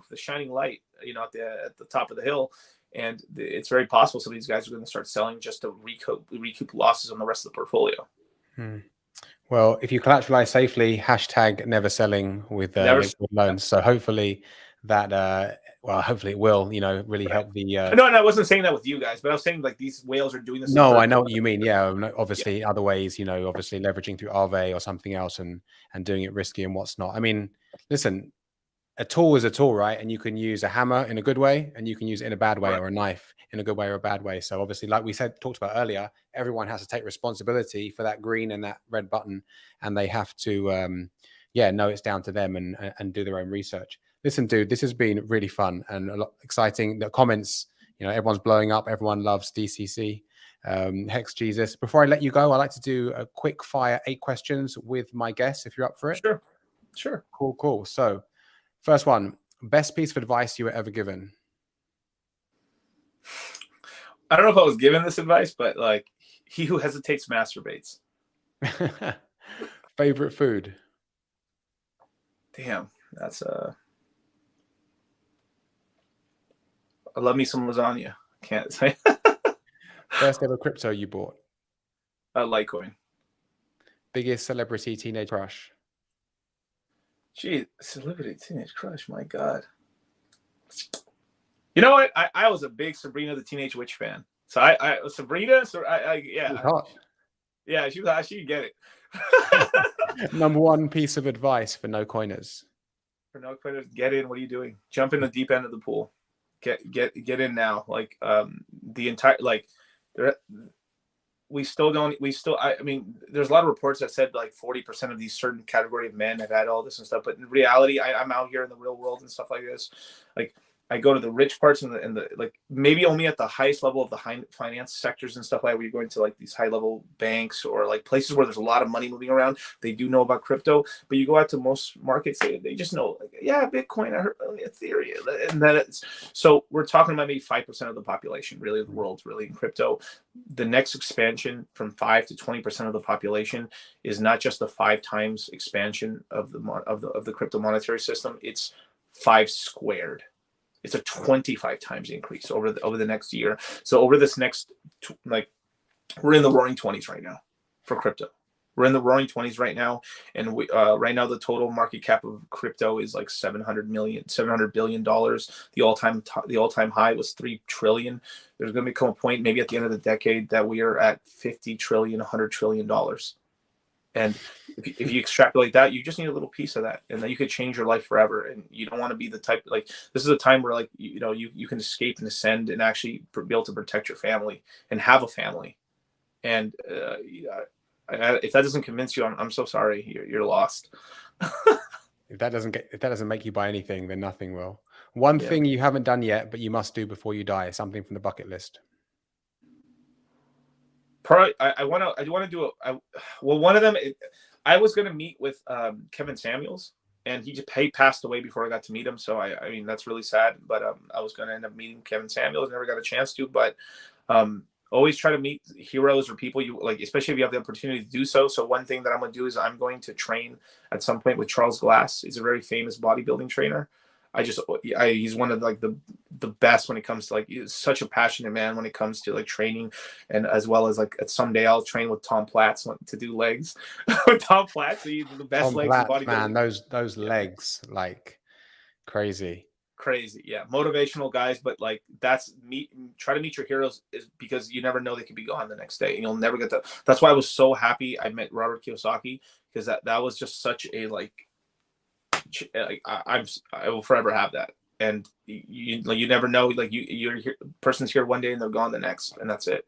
S2: the shining light, you know, at the top of the hill. And it's very possible some of these guys are going to start selling just to recoup losses on the rest of the portfolio.
S1: Well, if you collateralize safely, hashtag never selling with Liquid Loans. So hopefully that, hopefully it will, you know, really help the.
S2: No, I wasn't saying that with you guys, but I was saying like these whales are doing this.
S1: No, I know what you mean. Yeah, obviously other ways, you know, obviously leveraging through Aave or something else and doing it risky and what's not. I mean, listen, a tool is a tool, right? And you can use a hammer in a good way, and you can use it in a bad way, or a knife in a good way or a bad way. So obviously, like we talked about earlier, everyone has to take responsibility for that green and that red button, and they have to, know it's down to them and do their own research. Listen, dude, this has been really fun and a lot exciting. The comments, you know, everyone's blowing up. Everyone loves DCC. Hex Jesus. Before I let you go, I like to do a quick fire 8 questions with my guests, if you're up for it.
S2: Sure.
S1: Cool. So, first one, best piece of advice you were ever given?
S2: I don't know if I was given this advice, but like, he who hesitates masturbates.
S1: Favorite food?
S2: Damn, that's I love me some lasagna. Can't say.
S1: First ever crypto you bought?
S2: Litecoin.
S1: Biggest celebrity teenage crush?
S2: Gee, celebrity teenage crush. My God. You know what? I was a big Sabrina the Teenage Witch fan. So Sabrina. So yeah. Yeah, she was hot. She could get it.
S1: Number one piece of advice for no coiners?
S2: For no quitters, get in. What are you doing? Jump in the deep end of the pool. Get in now. Like the entire like there. We still don't. We still. I mean, there's a lot of reports that said like 40% of these certain category of men have had all this and stuff. But in reality, I'm out here in the real world and stuff like this. Like I go to the rich parts and the like maybe only at the highest level of the high finance sectors and stuff like that, where you're going to like these high level banks or like places where there's a lot of money moving around. They do know about crypto, but you go out to most markets, they just know like, yeah, Bitcoin, I heard Ethereum, and then it's so we're talking about maybe 5% of the population, really, the world's really in crypto. The next expansion from 5 to 20% of the population is not just the 5 times expansion of the crypto monetary system. It's 5 squared. It's a 25 times increase over the next year. So over this next, like, we're in the roaring 20s right now for crypto. We're in the roaring 20s right now, and we right now the total market cap of crypto is like $700 billion. The all-time high was 3 trillion. There's going to become a point maybe at the end of the decade that we are at 50 trillion, $100 trillion. And if you extrapolate that, you just need a little piece of that, and then you could change your life forever. And you don't want to be the type like this is a time where like you can escape and ascend and actually be able to protect your family and have a family. And if that doesn't convince you, I'm so sorry. You're lost.
S1: If that doesn't make you buy anything, then nothing will. One thing you haven't done yet, but you must do before you die, something from the bucket list.
S2: Probably, I want to do well. One of them, I was going to meet with Kevin Samuels, and he passed away before I got to meet him. So I mean that's really sad. But I was going to end up meeting Kevin Samuels. Never got a chance to. But always try to meet heroes or people you like, especially if you have the opportunity to do so. So one thing that I'm going to do is I'm going to train at some point with Charles Glass. He's a very famous bodybuilding trainer. He's one of like the best when it comes to like, he's such a passionate man when it comes to like training, and as well as like someday I'll train with Tom Platz to do legs with Tom Platz. He's the best legs in bodybuilding.
S1: Man, those legs, like crazy,
S2: yeah, motivational guys. But like try to meet your heroes, is because you never know, they could be gone the next day and you'll never get that. That's why I was so happy I met Robert Kiyosaki, because that was just such a like I will forever have that. And you never know, like your person's here one day and they're gone the next, and that's it.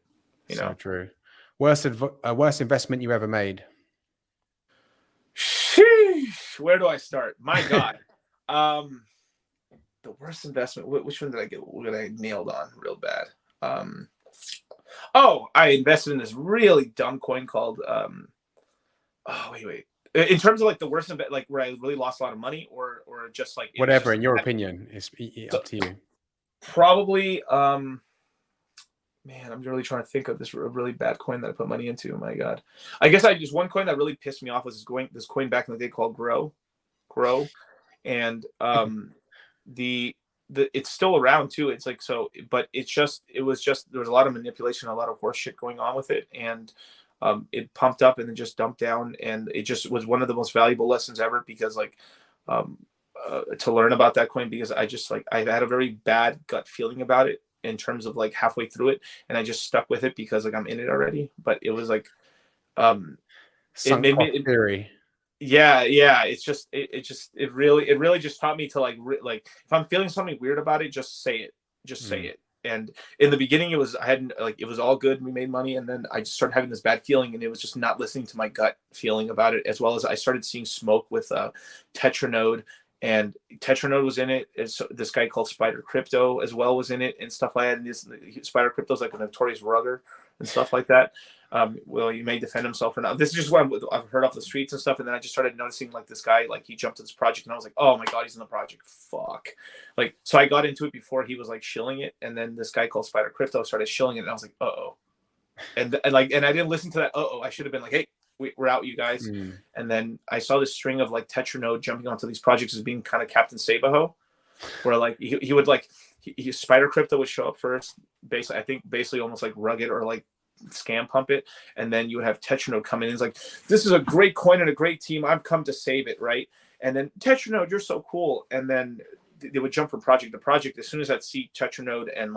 S1: So true. Worst investment you ever made?
S2: Sheesh, where do I start? My God. The worst investment. Which one did I get? What I nailed on real bad? I invested in this really dumb coin called wait. In terms of like the worst event, like where I really lost a lot of money, or just like
S1: whatever, in your opinion, is up to you.
S2: Probably, man, I'm really trying to think of this really bad coin that I put money into. Oh my God, I guess just one coin that really pissed me off was this coin back in the day called Grow, and it's still around too. It's like so, but it was just there was a lot of manipulation, a lot of horse shit going on with it, and it pumped up and then just dumped down, and it just was one of the most valuable lessons ever, because like to learn about that coin, because I had a very bad gut feeling about it in terms of like halfway through it, and I just stuck with it because like I'm in it already. But it was like
S1: sunk cost theory.
S2: Yeah, it really just taught me to like if I'm feeling something weird about it, just say it. And in the beginning, it was all good. We made money, and then I just started having this bad feeling, and it was just not listening to my gut feeling about it, as well as I started seeing smoke with Tetranode, and Tetranode was in it. And so this guy called Spider Crypto as well was in it, and stuff like that. And this Spider Crypto is like a notorious rugger and stuff like that. Well, he may defend himself or not. This is just what I've heard off the streets and stuff. And then I just started noticing like this guy, like he jumped to this project, and I was like, oh my God, he's in the project. Fuck. Like, so I got into it before he was like shilling it. And then this guy called Spider Crypto started shilling it. And I was like, uh-oh. And I didn't listen to that. Uh-oh. I should have been like, hey, we're out, you guys. And then I saw this string of like Tetranode jumping onto these projects as being kind of Captain Sabaho, where like he would like, Spider Crypto would show up first, basically almost like rugged or like scam pump it, and then you would have Tetranode come in and it's like, this is a great coin and a great team, I've come to save it, right? And then Tetranode, you're so cool, and then they would jump from project to project. As soon as I'd see Tetranode and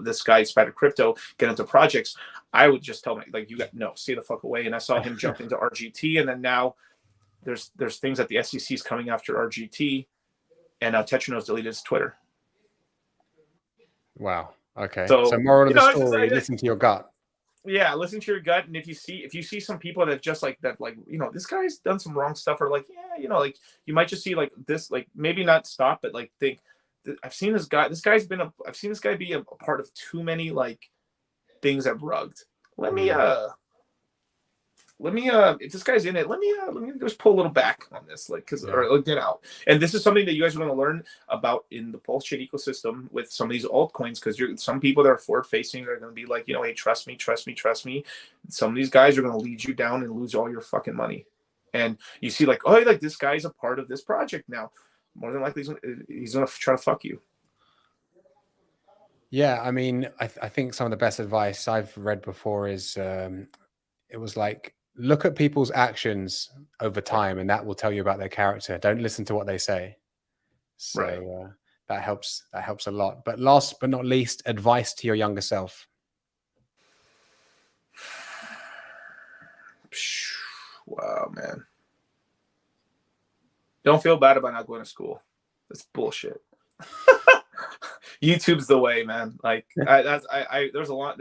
S2: this guy Spider Crypto get into projects, I would just tell him like, you got no, stay the fuck away. And I saw him jump into RGT, and then now there's things that the SEC is coming after RGT, and now Tetranos deleted his Twitter.
S1: Wow. Okay.
S2: So
S1: So moral of the
S2: it's just,
S1: story: listen to your gut.
S2: Yeah, listen to your gut, and if you see some people that just like that, like, you know, this guy's done some wrong stuff, or like, yeah, you know, like, you might just see like this, like, maybe not stop, but like think, I've seen this guy. I've seen this guy be a part of too many like things I've rugged. Let me if this guy's in it, let me just pull a little back on this, like, or get out. And this is something that you guys are going to learn about in the PulseChain ecosystem with some of these altcoins, because some people that are forward facing are going to be like, you know, hey, trust me. Some of these guys are going to lead you down and lose all your fucking money. And you see like, oh, like, this guy's a part of this project now. More than likely he's going to try to fuck you.
S1: Yeah, I mean, I think some of the best advice I've read before is it was like, look at people's actions over time, and that will tell you about their character. Don't listen to what they say. So that helps a lot. But last but not least, advice to your younger self.
S2: Wow, man. Don't feel bad about not going to school. That's bullshit. YouTube's the way, man. Like, there's a lot,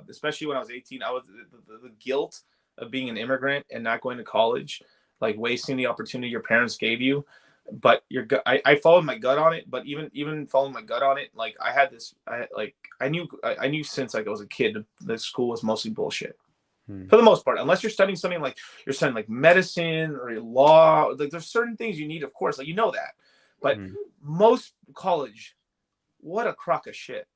S2: especially when I was 18, I was the guilt of being an immigrant and not going to college, like wasting the opportunity your parents gave you. But I followed my gut on it. But even following my gut on it, like, I knew since like I was a kid that school was mostly bullshit. For the most part, unless you're studying something like you're studying like medicine or law, like there's certain things you need, of course, like, you know that. But most college, what a crock of shit.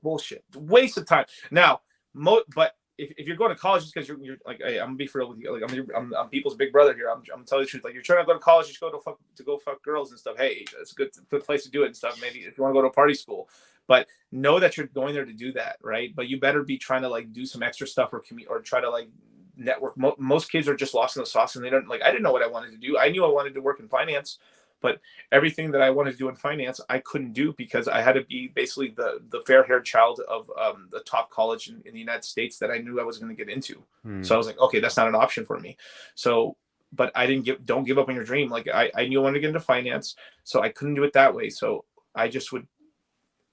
S2: Bullshit. Waste of time. Now, but if you're going to college just because you're like, hey, I'm gonna be for real with you. Like, I'm people's big brother here. I'm telling you the truth. Like, you're trying to go to college, just go to go fuck girls and stuff. Hey, it's a good place to do it and stuff. Maybe if you want to go to a party school, but know that you're going there to do that, right? But you better be trying to like do some extra stuff or try to like network. Most kids are just lost in the sauce, and they don't, like, I didn't know what I wanted to do. I knew I wanted to work in finance, but everything that I wanted to do in finance, I couldn't do because I had to be basically the fair-haired child of the top college in the United States that I knew I was going to get into. So I was like, okay, that's not an option for me. So, but I didn't don't give up on your dream. Like, I knew I wanted to get into finance, so I couldn't do it that way. So I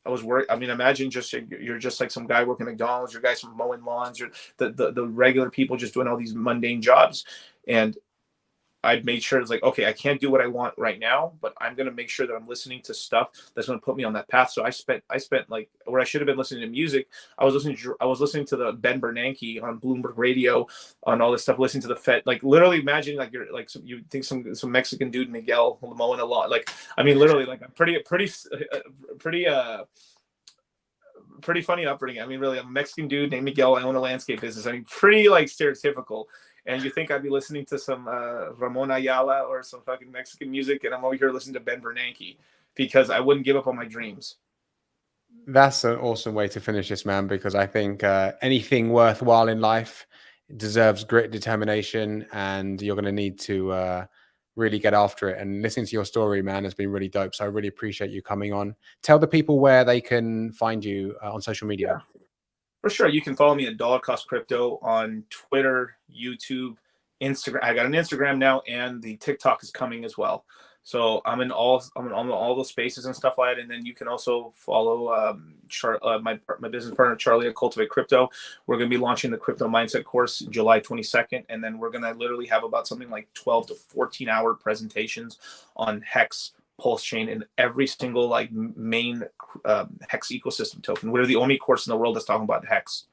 S2: was worried. I mean, imagine you're just like some guy working at McDonald's, your guys from mowing lawns, or the regular people just doing all these mundane jobs. And I made sure it's like, okay, I can't do what I want right now, but I'm going to make sure that I'm listening to stuff that's going to put me on that path. So I spent like, where I should have been listening to music, I was listening to the Ben Bernanke on Bloomberg Radio, on all this stuff, listening to the Fed. Like, literally imagine like you're like you think some Mexican dude, Miguel, mowing a lawn. Like, I mean, literally, like, a pretty funny upbringing. I mean, really, I'm a Mexican dude named Miguel. I own a landscape business. I mean, pretty like stereotypical. And you think I'd be listening to some Ramon Ayala or some fucking Mexican music, and I'm over here listening to Ben Bernanke because I wouldn't give up on my dreams.
S1: That's an awesome way to finish this, man, because I think anything worthwhile in life deserves grit, determination, and you're going to need to really get after it. And listening to your story, man, has been really dope. So I really appreciate you coming on. Tell the people where they can find you on social media.
S2: Yeah. For sure. You can follow me at Dollar Cost Crypto on Twitter, YouTube, Instagram. I got an Instagram now, and the TikTok is coming as well. So I'm in all those spaces and stuff like that. And then you can also follow my business partner, Charlie, at Cultivate Crypto. We're going to be launching the Crypto Mindset course July 22nd. And then we're going to literally have about something like 12 to 14 hour presentations on Hex, PulseChain, and every single like main Hex ecosystem token. We're the only course in the world that's talking about Hex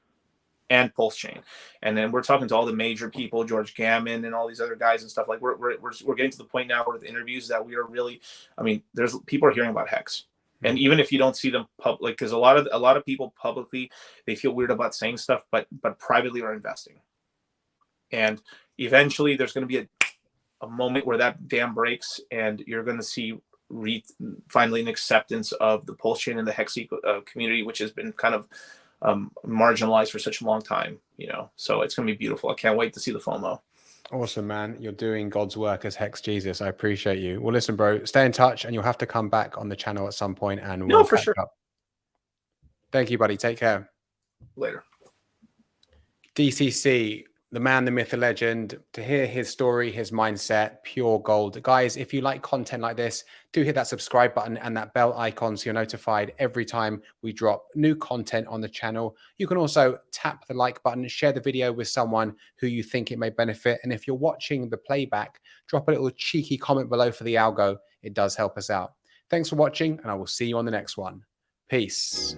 S2: and PulseChain. And then we're talking to all the major people, George Gammon and all these other guys and stuff. Like, we're getting to the point now with interviews that we are really, I mean, there's people are hearing about Hex. And even if you don't see them public, because a lot of people publicly, they feel weird about saying stuff, but privately are investing. And eventually there's going to be a moment where that dam breaks, and you're going to see finally an acceptance of the PulseChain and the Hex community, which has been kind of marginalized for such a long time, you know. So it's going to be beautiful. I can't wait to see the FOMO.
S1: Awesome, man. You're doing God's work as Hex Jesus. I appreciate you. Well, listen, bro, stay in touch, and you'll have to come back on the channel at some point, and we'll
S2: for sure.
S1: up. Thank you, buddy. Take care.
S2: Later.
S1: DCC, the man, the myth, the legend, to hear his story, his mindset, pure gold. Guys, if you like content like this, do hit that subscribe button and that bell icon so you're notified every time we drop new content on the channel. You can also tap the like button, share the video with someone who you think it may benefit. And if you're watching the playback, drop a little cheeky comment below for the algo. It does help us out. Thanks for watching, and I will see you on the next one. Peace.